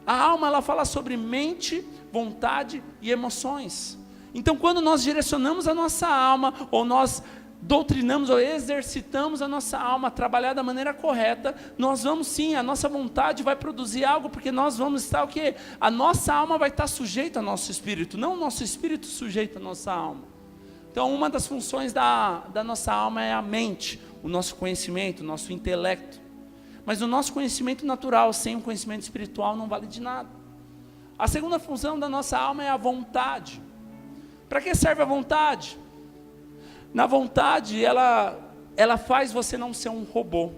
A alma ela fala sobre mente, vontade e emoções. Então, quando nós direcionamos a nossa alma, ou nós doutrinamos ou exercitamos a nossa alma a trabalhar da maneira correta, nós vamos sim, a nossa vontade vai produzir algo, porque nós vamos estar o quê? A nossa alma vai estar sujeita ao nosso espírito, não o nosso espírito sujeito à nossa alma. Então, uma das funções da nossa alma é a mente, o nosso conhecimento, o nosso intelecto. Mas o nosso conhecimento natural, sem o conhecimento espiritual, não vale de nada. A segunda função da nossa alma é a vontade. Para que serve a vontade? Na vontade, ela faz você não ser um robô.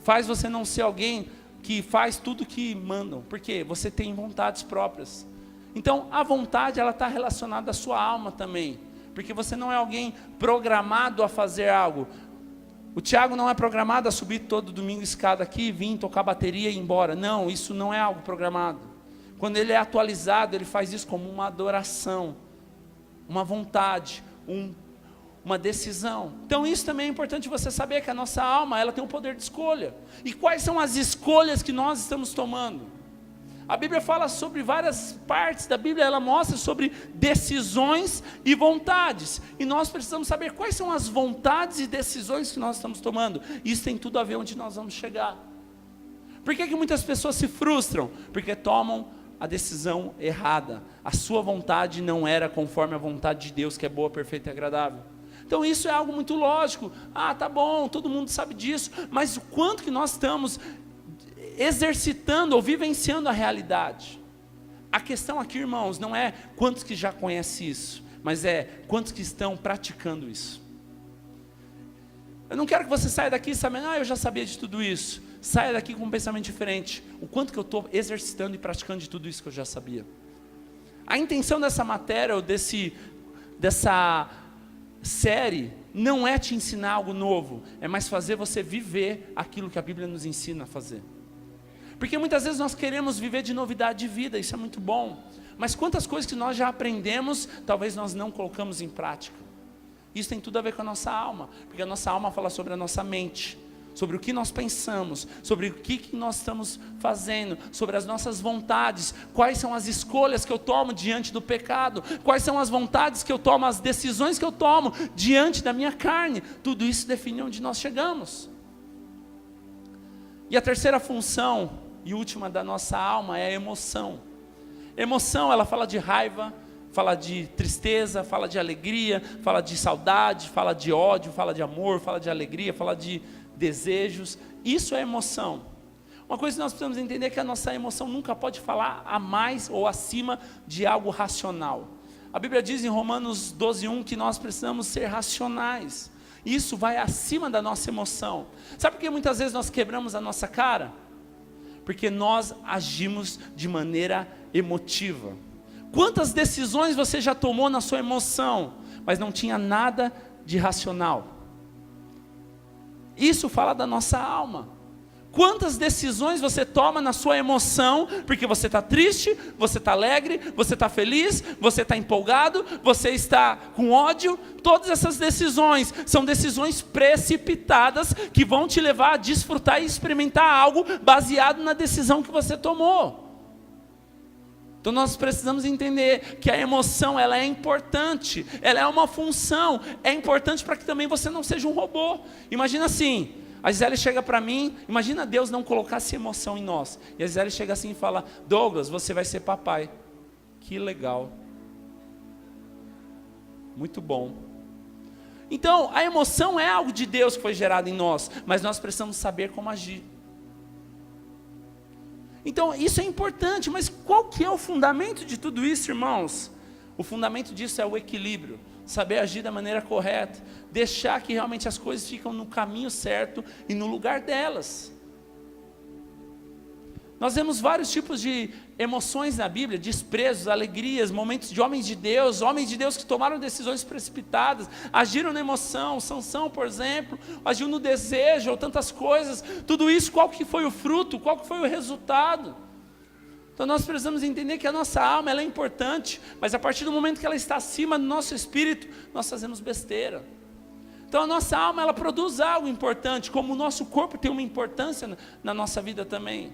Faz você não ser alguém que faz tudo que mandam. Porque você tem vontades próprias. Então, a vontade, ela está relacionada à sua alma também. Porque você não é alguém programado a fazer algo. O Tiago não é programado a subir todo domingo escada aqui, vir tocar bateria e ir embora. Não, isso não é algo programado. Quando ele é atualizado, ele faz isso como uma adoração, uma vontade, uma decisão. Então isso também é importante você saber, que a nossa alma, ela tem um poder de escolha. E quais são as escolhas que nós estamos tomando? A Bíblia fala sobre várias partes da Bíblia, ela mostra sobre decisões e vontades. E nós precisamos saber quais são as vontades e decisões que nós estamos tomando. Isso tem tudo a ver onde nós vamos chegar. Por que muitas pessoas se frustram? Porque tomam a decisão errada. A sua vontade não era conforme a vontade de Deus, que é boa, perfeita e agradável. Então isso é algo muito lógico. Tá bom, todo mundo sabe disso. Mas o quanto que nós estamos exercitando ou vivenciando a realidade? A questão aqui, irmãos, não é quantos que já conhecem isso, mas é quantos que estão praticando isso. Eu não quero que você saia daqui sabendo, eu já sabia de tudo isso. Saia daqui com um pensamento diferente. O quanto que eu estou exercitando e praticando de tudo isso que eu já sabia. A intenção dessa matéria, ou dessa série, não é te ensinar algo novo, é mais fazer você viver aquilo que a Bíblia nos ensina a fazer. Porque muitas vezes nós queremos viver de novidade de vida, isso é muito bom. Mas quantas coisas que nós já aprendemos, talvez nós não colocamos em prática. Isso tem tudo a ver com a nossa alma, porque a nossa alma fala sobre a nossa mente, sobre o que nós pensamos, sobre o que nós estamos fazendo, sobre as nossas vontades, quais são as escolhas que eu tomo diante do pecado, quais são as vontades que eu tomo, as decisões que eu tomo diante da minha carne. Tudo isso define onde nós chegamos. E a terceira função e última da nossa alma é a emoção. Emoção, ela fala de raiva, fala de tristeza, fala de alegria, fala de saudade, fala de ódio, fala de amor, fala de alegria, fala de desejos. Isso é emoção. Uma coisa que nós precisamos entender é que a nossa emoção nunca pode falar a mais ou acima de algo racional. A Bíblia diz em Romanos 12:1 que nós precisamos ser racionais. Isso vai acima da nossa emoção. Sabe por que muitas vezes nós quebramos a nossa cara? Porque nós agimos de maneira emotiva. Quantas decisões você já tomou na sua emoção, mas não tinha nada de racional? Isso fala da nossa alma. Quantas decisões você toma na sua emoção, porque você está triste, você está alegre, você está feliz, você está empolgado, você está com ódio. Todas essas decisões são decisões precipitadas que vão te levar a desfrutar e experimentar algo baseado na decisão que você tomou. Então nós precisamos entender que a emoção, ela é importante, ela é uma função, é importante para que também você não seja um robô. Imagina assim, a Gisele chega para mim, imagina Deus não colocasse emoção em nós. E a Gisele chega assim e fala: Douglas, você vai ser papai. Que legal. Muito bom. Então, a emoção é algo de Deus que foi gerado em nós, mas nós precisamos saber como agir. Então, isso é importante, mas qual que é o fundamento de tudo isso, irmãos? O fundamento disso é o equilíbrio. Saber agir da maneira correta, deixar que realmente as coisas ficam no caminho certo e no lugar delas. Nós vemos vários tipos de emoções na Bíblia, desprezos, alegrias, momentos de homens de Deus que tomaram decisões precipitadas, agiram na emoção. Sansão, por exemplo, agiu no desejo, ou tantas coisas. Tudo isso, qual que foi o fruto, qual que foi o resultado? Então nós precisamos entender que a nossa alma, ela é importante, mas a partir do momento que ela está acima do nosso espírito, nós fazemos besteira. Então a nossa alma, ela produz algo importante, como o nosso corpo tem uma importância na nossa vida também.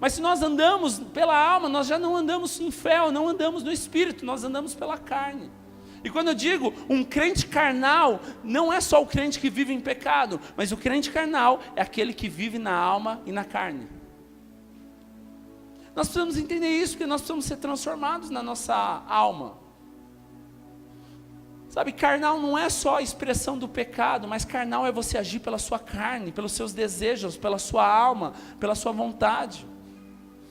Mas se nós andamos pela alma, nós já não andamos em fé, não andamos no espírito, nós andamos pela carne. E quando eu digo um crente carnal, não é só o crente que vive em pecado, mas o crente carnal é aquele que vive na alma e na carne. Nós precisamos entender isso, porque nós precisamos ser transformados na nossa alma. Sabe, carnal não é só a expressão do pecado, mas carnal é você agir pela sua carne, pelos seus desejos, pela sua alma, pela sua vontade.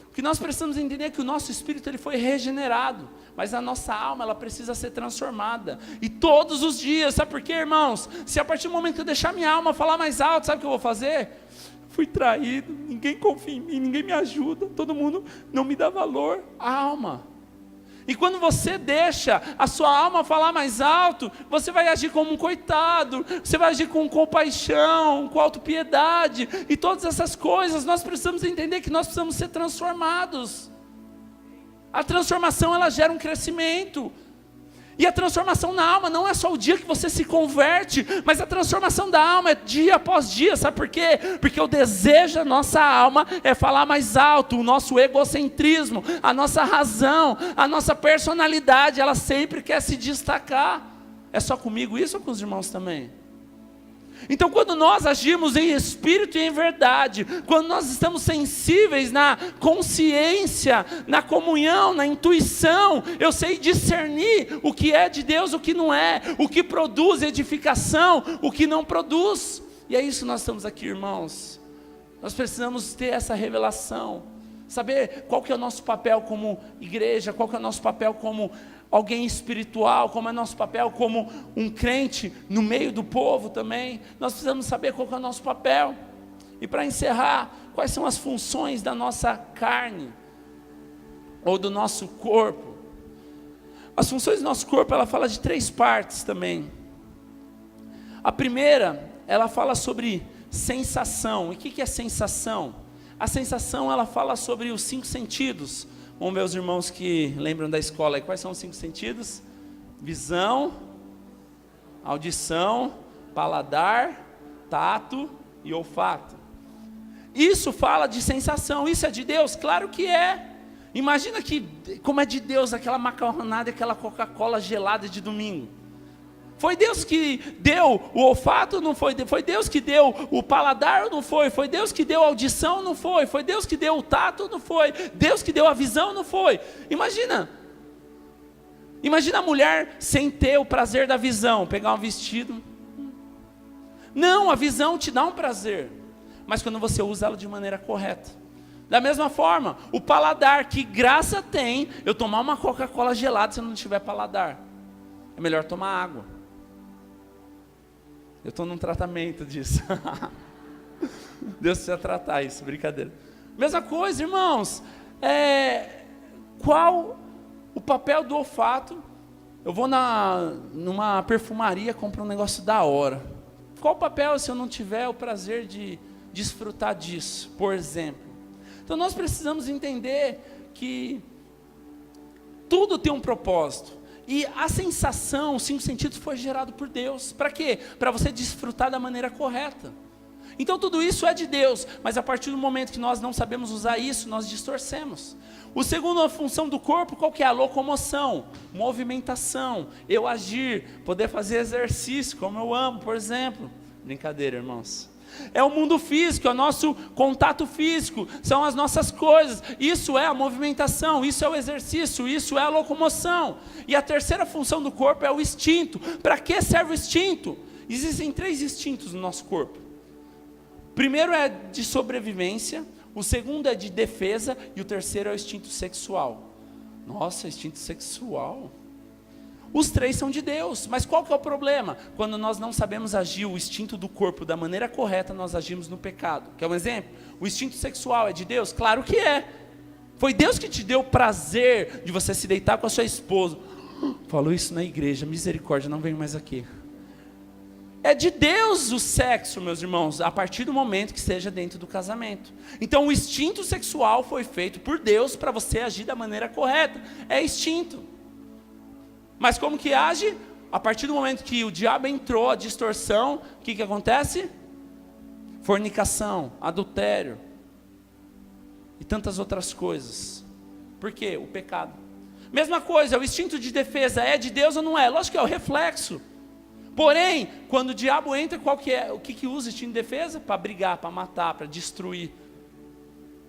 O que nós precisamos entender é que o nosso espírito ele foi regenerado, mas a nossa alma ela precisa ser transformada. E todos os dias, sabe por quê, irmãos? Se a partir do momento que eu deixar minha alma falar mais alto, sabe o que eu vou fazer? Fui traído, ninguém confia em mim, ninguém me ajuda, todo mundo não me dá valor. A alma. E quando você deixa a sua alma falar mais alto, você vai agir como um coitado, você vai agir com compaixão, com autopiedade, e todas essas coisas, nós precisamos entender que nós precisamos ser transformados. A transformação, ela gera um crescimento. E a transformação na alma não é só o dia que você se converte, mas a transformação da alma é dia após dia, sabe por quê? Porque o desejo da nossa alma é falar mais alto, o nosso egocentrismo, a nossa razão, a nossa personalidade, ela sempre quer se destacar. É só comigo isso ou com os irmãos também? Então quando nós agimos em espírito e em verdade, quando nós estamos sensíveis na consciência, na comunhão, na intuição, eu sei discernir o que é de Deus, o que não é, o que produz edificação, o que não produz. E é isso que nós estamos aqui, irmãos. Nós precisamos ter essa revelação, saber qual que é o nosso papel como igreja, qual que é o nosso papel como alguém espiritual, como é nosso papel como um crente no meio do povo também. Nós precisamos saber qual que é o nosso papel. E para encerrar, quais são as funções da nossa carne ou do nosso corpo? As funções do nosso corpo, ela fala de 3 partes também. A primeira, ela fala sobre sensação. E o que é sensação? A sensação, ela fala sobre os 5 sentidos. Vamos ver os irmãos que lembram da escola aí. Quais são os 5 sentidos? Visão, audição, paladar, tato e olfato. Isso fala de sensação. Isso é de Deus? Claro que é. Imagina que, como é de Deus aquela macarronada e aquela Coca-Cola gelada de domingo. Foi Deus que deu o olfato, não foi? Foi Deus que deu o paladar, não foi? Foi Deus que deu a audição, não foi? Foi Deus que deu o tato, não foi? Deus que deu a visão, não foi? Imagina a mulher sem ter o prazer da visão, pegar um vestido. Não, a visão te dá um prazer, mas quando você usa ela de maneira correta. Da mesma forma, o paladar, que graça tem eu tomar uma Coca-Cola gelada se eu não tiver paladar. É melhor tomar água. Eu estou num tratamento disso. Deus precisa tratar isso, brincadeira. Mesma coisa, irmãos. Qual o papel do olfato? Eu vou numa perfumaria, compro um negócio da hora. Qual o papel se eu não tiver o prazer de desfrutar disso, por exemplo? Então nós precisamos entender que tudo tem um propósito. E a sensação, os 5 sentidos foi gerado por Deus. Para quê? Para você desfrutar da maneira correta. Então tudo isso é de Deus, mas a partir do momento que nós não sabemos usar isso, nós distorcemos. O segundo, a função do corpo, qual que é? A locomoção, movimentação, eu agir, poder fazer exercício, como eu amo, por exemplo. Brincadeira, irmãos. É o mundo físico, é o nosso contato físico, são as nossas coisas. Isso é a movimentação, isso é o exercício, isso é a locomoção. E a terceira função do corpo é o instinto. Para que serve o instinto? Existem 3 instintos no nosso corpo. O primeiro é de sobrevivência, o segundo é de defesa e o terceiro é o instinto sexual. Nossa, instinto sexual. Os 3 são de Deus, mas qual que é o problema? Quando nós não sabemos agir o instinto do corpo da maneira correta, nós agimos no pecado. Quer um exemplo? O instinto sexual é de Deus? Claro que é. Foi Deus que te deu o prazer de você se deitar com a sua esposa. Falou isso na igreja, misericórdia, não venho mais aqui. É de Deus o sexo, meus irmãos, a partir do momento que esteja dentro do casamento. Então o instinto sexual foi feito por Deus para você agir da maneira correta. É instinto. Mas como que age? A partir do momento que o diabo entrou, a distorção, o que acontece? Fornicação, adultério. e tantas outras coisas. Por quê? O pecado. Mesma coisa, o instinto de defesa é de Deus ou não é? Lógico que é o reflexo. Porém, quando o diabo entra, qual que é? O que usa o instinto de defesa? Para brigar, para matar, para destruir.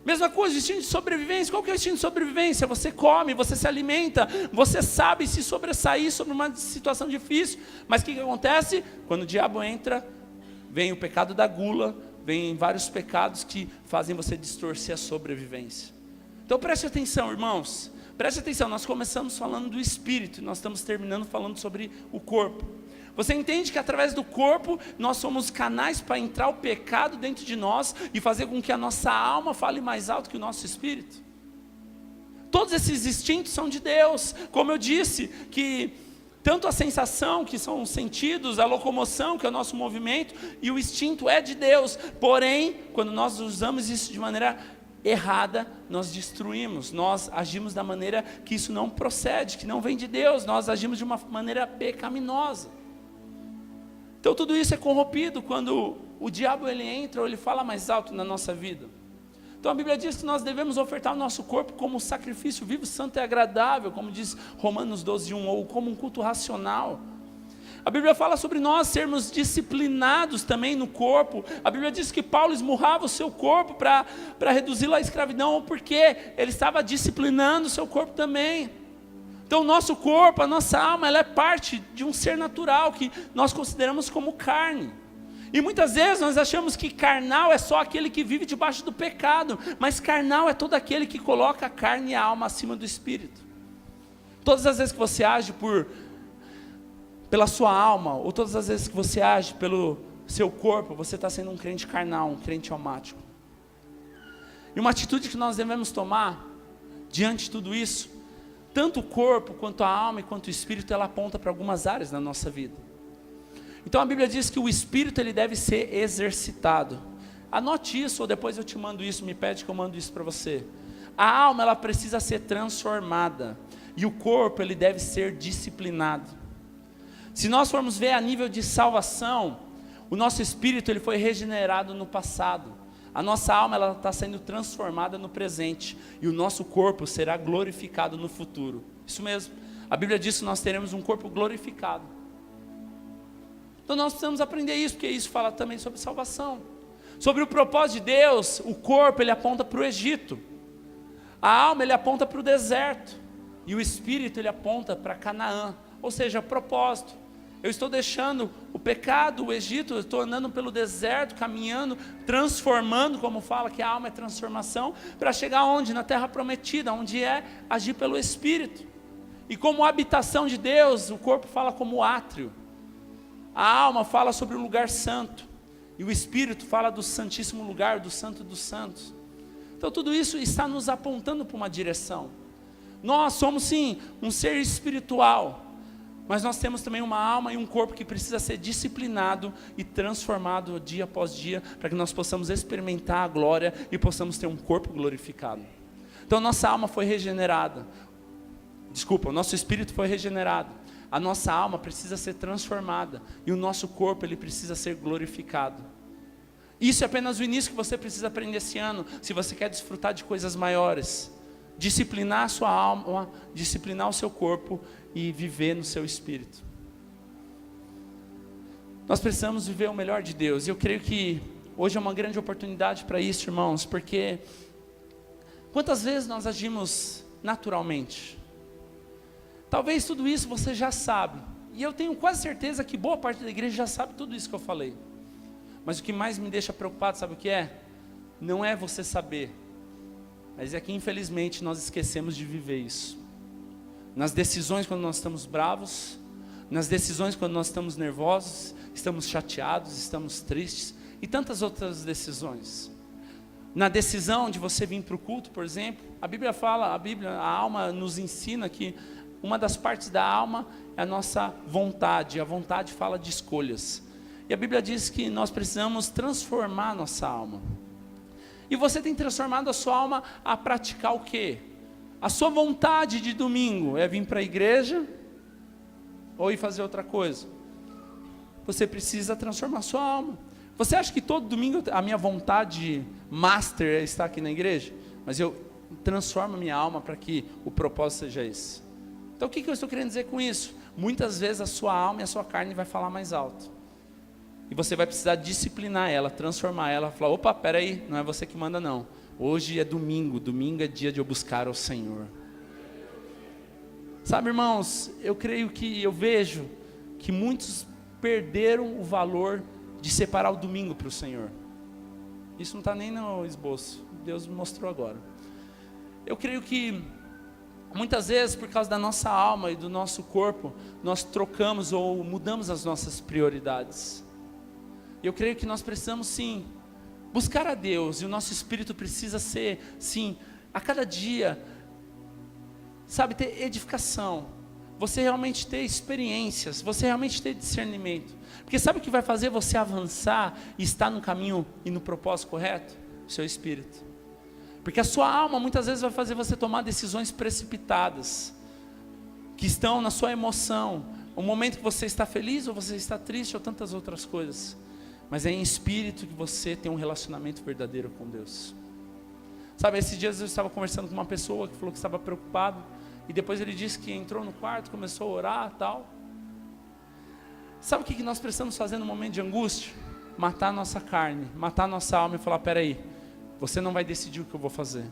Mesma coisa, o instinto de sobrevivência. Qual que é o instinto de sobrevivência? Você come, você se alimenta, você sabe se sobressair sobre uma situação difícil. Mas o que acontece? Quando o diabo entra, vem o pecado da gula, vem vários pecados que fazem você distorcer a sobrevivência. Então preste atenção, irmãos. Preste atenção, nós começamos falando do espírito, nós estamos terminando falando sobre o corpo. Você entende que através do corpo, nós somos canais para entrar o pecado dentro de nós e fazer com que a nossa alma fale mais alto que o nosso espírito? Todos esses instintos são de Deus. Como eu disse, que tanto a sensação, que são os sentidos, a locomoção, que é o nosso movimento, e o instinto é de Deus. Porém, quando nós usamos isso de maneira errada, nós destruímos, nós agimos da maneira que isso não procede, que não vem de Deus, nós agimos de uma maneira pecaminosa. Então tudo isso é corrompido quando o diabo ele entra ou ele fala mais alto na nossa vida. Então a Bíblia diz que nós devemos ofertar o nosso corpo como um sacrifício vivo, santo e agradável, como diz Romanos 12:1, ou como um culto racional. A Bíblia fala sobre nós sermos disciplinados também no corpo. A Bíblia diz que Paulo esmurrava o seu corpo para reduzi-lo à escravidão, porque ele estava disciplinando o seu corpo também. Então o nosso corpo, a nossa alma, ela é parte de um ser natural que nós consideramos como carne. E muitas vezes nós achamos que carnal é só aquele que vive debaixo do pecado, mas carnal é todo aquele que coloca a carne e a alma acima do espírito. Todas as vezes que você age pela sua alma, ou todas as vezes que você age pelo seu corpo, você está sendo um crente carnal, um crente almático. E uma atitude que nós devemos tomar diante de tudo isso, tanto o corpo, quanto a alma e quanto o espírito, ela aponta para algumas áreas da nossa vida. Então a Bíblia diz que o espírito ele deve ser exercitado. Anote isso, ou depois eu te mando isso, me pede que eu mando isso para você. A alma ela precisa ser transformada, e o corpo ele deve ser disciplinado. Se nós formos ver a nível de salvação, o nosso espírito ele foi regenerado no passado. A nossa alma ela está sendo transformada no presente, e o nosso corpo será glorificado no futuro. Isso mesmo, a Bíblia diz que nós teremos um corpo glorificado. Então nós precisamos aprender isso, porque isso fala também sobre salvação. Sobre o propósito de Deus, o corpo ele aponta para o Egito, a alma ele aponta para o deserto, e o espírito ele aponta para Canaã, ou seja, o propósito. Eu estou deixando o pecado, o Egito, eu estou andando pelo deserto, caminhando, transformando, como fala que a alma é transformação, para chegar onde? Na terra prometida, onde é agir pelo Espírito. E como habitação de Deus, o corpo fala como átrio, a alma fala sobre o lugar santo, e o Espírito fala do santíssimo lugar, do santo dos santos. Então tudo isso está nos apontando para uma direção. Nós somos sim um ser espiritual, mas nós temos também uma alma e um corpo que precisa ser disciplinado e transformado dia após dia, para que nós possamos experimentar a glória e possamos ter um corpo glorificado. Então nossa alma foi regenerada, o nosso espírito foi regenerado, a nossa alma precisa ser transformada, e o nosso corpo ele precisa ser glorificado. Isso é apenas o início que você precisa aprender esse ano, se você quer desfrutar de coisas maiores. Disciplinar a sua alma, disciplinar o seu corpo e viver no seu espírito. Nós precisamos viver o melhor de Deus, e eu creio que hoje é uma grande oportunidade para isso, irmãos, porque quantas vezes nós agimos naturalmente? Talvez tudo isso você já sabe, e eu tenho quase certeza que boa parte da igreja já sabe tudo isso que eu falei, mas o que mais me deixa preocupado, sabe o que é? Não é você saber, mas é que infelizmente nós esquecemos de viver isso. Nas decisões quando nós estamos bravos, nas decisões quando nós estamos nervosos, estamos chateados, estamos tristes, e tantas outras decisões. Na decisão de você vir para o culto, por exemplo, a Bíblia fala, a alma nos ensina que uma das partes da alma é a nossa vontade, a vontade fala de escolhas. E a Bíblia diz que nós precisamos transformar a nossa alma. E você tem transformado a sua alma a praticar o quê? A sua vontade de domingo é vir para a igreja ou ir fazer outra coisa? Você precisa transformar a sua alma. Você acha que todo domingo a minha vontade master é estar aqui na igreja? mas eu transformo a minha alma para que o propósito seja esse. Então o que eu estou querendo dizer com isso? Muitas vezes a sua alma e a sua carne vai falar mais alto. E você vai precisar disciplinar ela, transformar ela, falar, opa, peraí, não é você que manda não. Hoje é domingo, domingo é dia de eu buscar ao Senhor. Sabe, irmãos, eu vejo que muitos perderam o valor de separar o domingo para o Senhor. Isso não está nem no esboço, Deus me mostrou agora. Eu creio que muitas vezes, por causa da nossa alma e do nosso corpo, nós trocamos ou mudamos as nossas prioridades. Eu creio que nós precisamos sim buscar a Deus, e o nosso espírito precisa ser, sim, a cada dia, sabe, ter edificação, você realmente ter experiências, você realmente ter discernimento, porque sabe o que vai fazer você avançar e estar no caminho e no propósito correto? O seu espírito, porque a sua alma muitas vezes vai fazer você tomar decisões precipitadas, que estão na sua emoção, o momento que você está feliz ou você está triste ou tantas outras coisas, mas é em espírito que você tem um relacionamento verdadeiro com Deus. Sabe, esses dias eu estava conversando com uma pessoa que falou que estava preocupado, e depois ele disse que entrou no quarto, começou a orar e tal. Sabe o que nós precisamos fazer no momento de angústia? Matar a nossa carne, matar a nossa alma e falar, peraí, você não vai decidir o que eu vou fazer.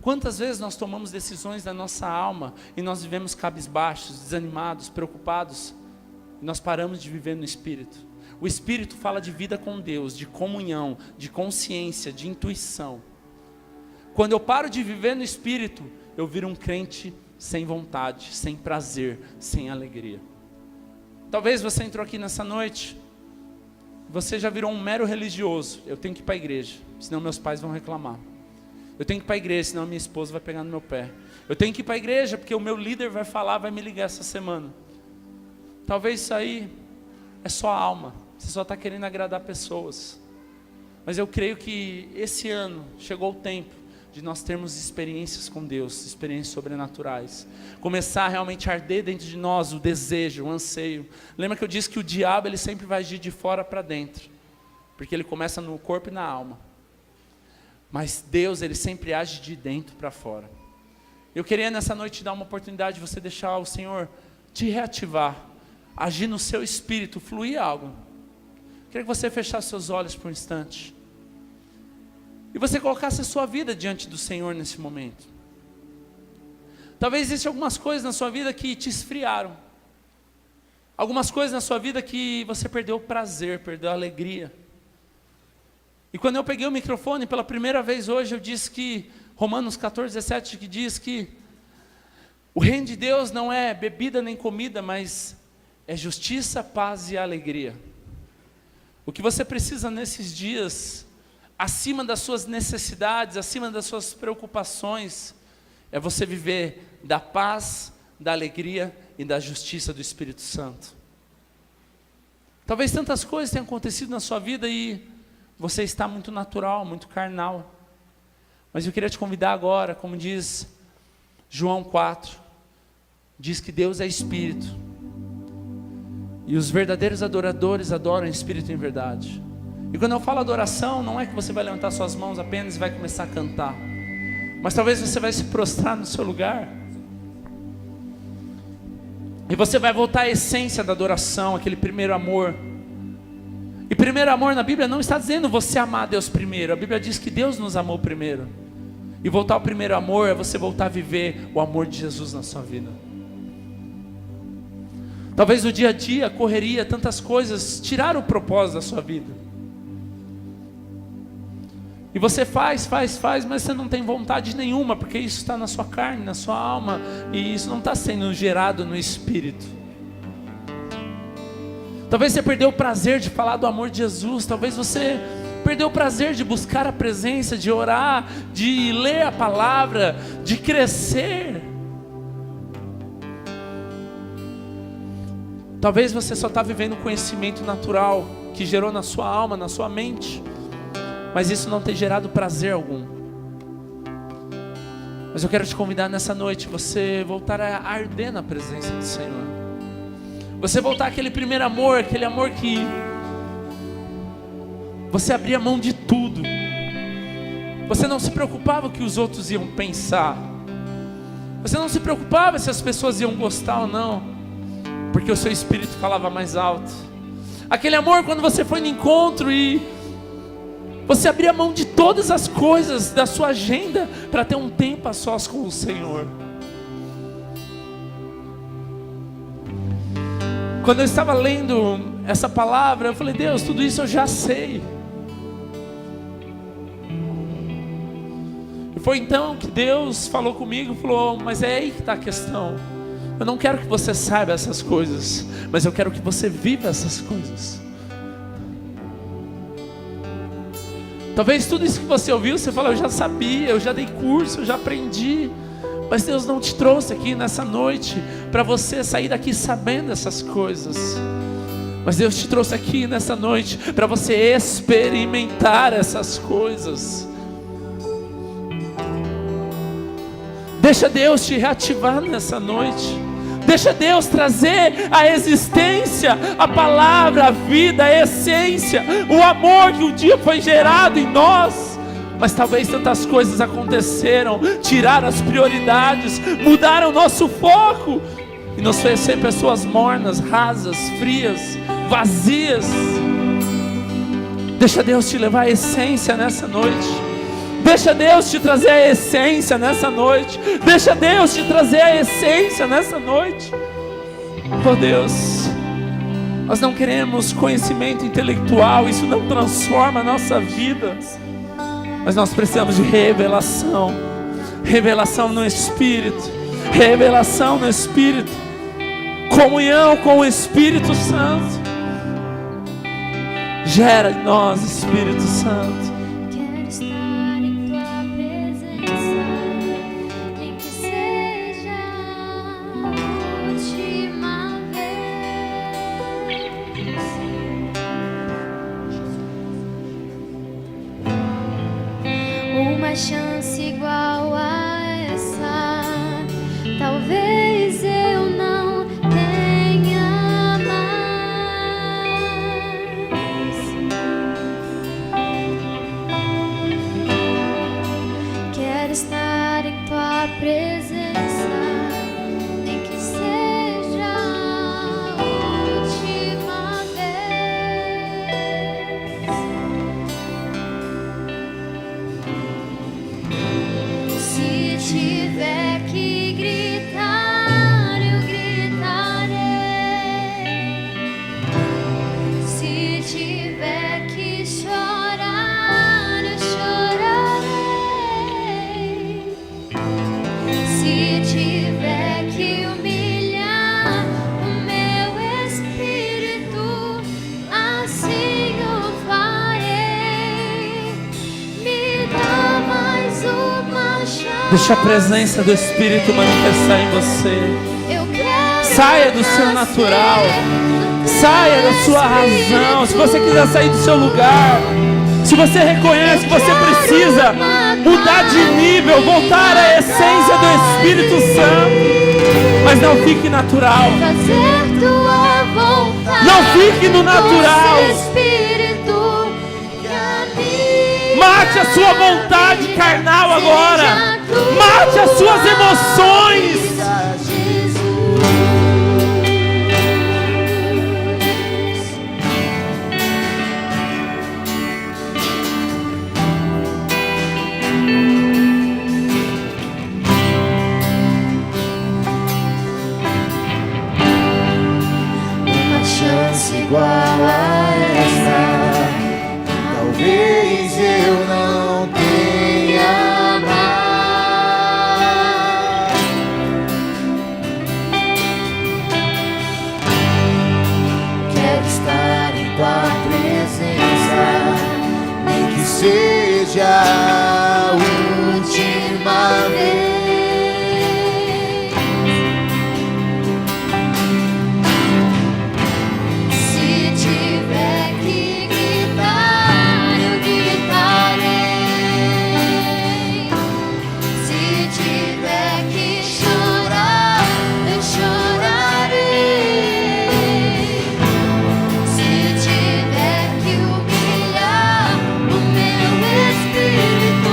Quantas vezes nós tomamos decisões da nossa alma, e nós vivemos cabisbaixos, desanimados, preocupados, e nós paramos de viver no espírito. O Espírito fala de vida com Deus, de comunhão, de consciência, de intuição. Quando eu paro de viver no Espírito, eu viro um crente sem vontade, sem prazer, sem alegria. Talvez você entrou aqui nessa noite, você já virou um mero religioso. Eu tenho que ir para a igreja, senão meus pais vão reclamar. Eu tenho que ir para a igreja, senão minha esposa vai pegar no meu pé. Eu tenho que ir para a igreja, porque o meu líder vai falar, vai me ligar essa semana. Talvez isso aí é só a alma. Você só está querendo agradar pessoas. Mas eu creio que esse ano chegou o tempo de nós termos experiências com Deus, experiências sobrenaturais. Começar a realmente arder dentro de nós o desejo, o anseio. Lembra que eu disse que o diabo ele sempre vai agir de fora para dentro, porque ele começa no corpo e na alma. Mas Deus ele sempre age de dentro para fora. Eu queria nessa noite te dar uma oportunidade de você deixar o Senhor te reativar, agir no seu espírito, fluir algo. Queria que você fechasse seus olhos por um instante. E você colocasse a sua vida diante do Senhor nesse momento. Talvez existam algumas coisas na sua vida que te esfriaram. Algumas coisas na sua vida que você perdeu o prazer, perdeu a alegria. E quando eu peguei o microfone pela primeira vez hoje, eu disse que Romanos 14, 17, que diz que o reino de Deus não é bebida nem comida, mas é justiça, paz e alegria. O que você precisa nesses dias, acima das suas necessidades, acima das suas preocupações, é você viver da paz, da alegria e da justiça do Espírito Santo. Talvez tantas coisas tenham acontecido na sua vida e você está muito natural, muito carnal. Mas eu queria te convidar agora, como diz João 4, diz que Deus é Espírito. E os verdadeiros adoradores adoram em espírito e em verdade. E quando eu falo adoração, não é que você vai levantar suas mãos apenas e vai começar a cantar. Mas talvez você vai se prostrar no seu lugar. E você vai voltar à essência da adoração, aquele primeiro amor. E primeiro amor na Bíblia não está dizendo você amar a Deus primeiro. A Bíblia diz que Deus nos amou primeiro. E voltar ao primeiro amor é você voltar a viver o amor de Jesus na sua vida. Talvez no dia a dia, a correria, tantas coisas, tiraram o propósito da sua vida. E você faz, mas você não tem vontade nenhuma, porque isso está na sua carne, na sua alma, e isso não está sendo gerado no Espírito. Talvez você perdeu o prazer de falar do amor de Jesus, talvez você perdeu o prazer de buscar a presença, de orar, de ler a palavra, de crescer. Talvez você só está vivendo um conhecimento natural que gerou na sua alma, na sua mente, mas isso não tem gerado prazer algum. Mas eu quero te convidar nessa noite, você voltar a arder na presença do Senhor. Você voltar àquele primeiro amor, aquele amor que você abria mão de tudo. Você não se preocupava o que os outros iam pensar. Você não se preocupava se as pessoas iam gostar ou não, porque o seu espírito falava mais alto. Aquele amor quando você foi no encontro e você abria mão de todas as coisas da sua agenda para ter um tempo a sós com o Senhor. Quando eu estava lendo essa palavra, eu falei: Deus, tudo isso eu já sei. E foi então que Deus falou comigo, falou: mas é aí que está a questão. Eu não quero que você saiba essas coisas, mas eu quero que você viva essas coisas. Talvez tudo isso que você ouviu, você fala: eu já sabia, eu já dei curso, eu já aprendi. Mas Deus não te trouxe aqui nessa noite para você sair daqui sabendo essas coisas. Mas Deus te trouxe aqui nessa noite para você experimentar essas coisas. Deixa Deus te reativar nessa noite. Deixa Deus trazer a existência, a palavra, a vida, a essência, o amor que um dia foi gerado em nós. Mas talvez tantas coisas aconteceram, tiraram as prioridades, mudaram o nosso foco e nos fez ser pessoas mornas, rasas, frias, vazias. Deixa Deus te levar a essência nessa noite. Deixa Deus te trazer a essência nessa noite. Deixa Deus te trazer a essência nessa noite. Oh Deus, nós não queremos conhecimento intelectual, isso não transforma a nossa vida. Mas nós precisamos de revelação. Revelação no Espírito. Revelação no Espírito. Comunhão com o Espírito Santo. Gera em nós, Espírito Santo. Quero estar em tua presença, nem que seja a última vez. Uma chance igual a essa, talvez eu não tenha mais. Quero estar em tua presença, nem que seja a última vez. Se tiver que gritar, eu gritarei. Se tiver que chorar, eu chorarei. Se tiver que humilhar o meu espírito, assim eu farei. Me dá mais uma chance. Deixa a presença do Espírito manifestar em você. Eu quero Saia do seu natural. Saia da sua razão. Se você quiser sair do seu lugar, se você reconhece que você precisa mudar de nível, voltar à essência do Espírito Santo, mas não fique natural. fazer tua vontade. Não fique no natural. Espírito, caminha. Mate a sua vontade carnal agora. Mate as suas emoções. Uma chance igual a essa, Talvez eu não tenha mais. Quero estar em tua presença, nem que seja a última vez. se tiver que gritar, eu gritarei. Se tiver que chorar, eu chorarei. Se tiver que humilhar o meu espírito,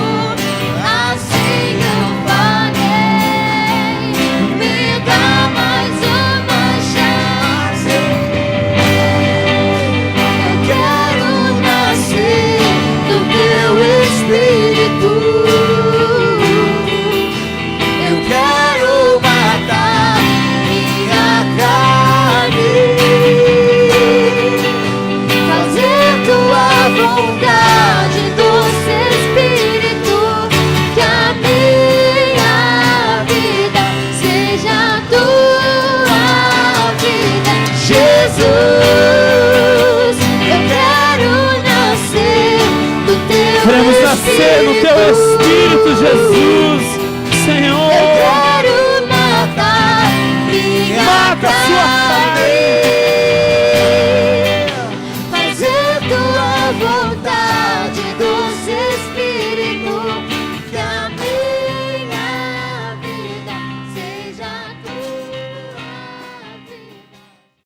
bondade doce Espírito, que a minha vida seja a tua vida. Jesus, eu quero nascer do teu Queremos nascer no teu Espírito, Jesus.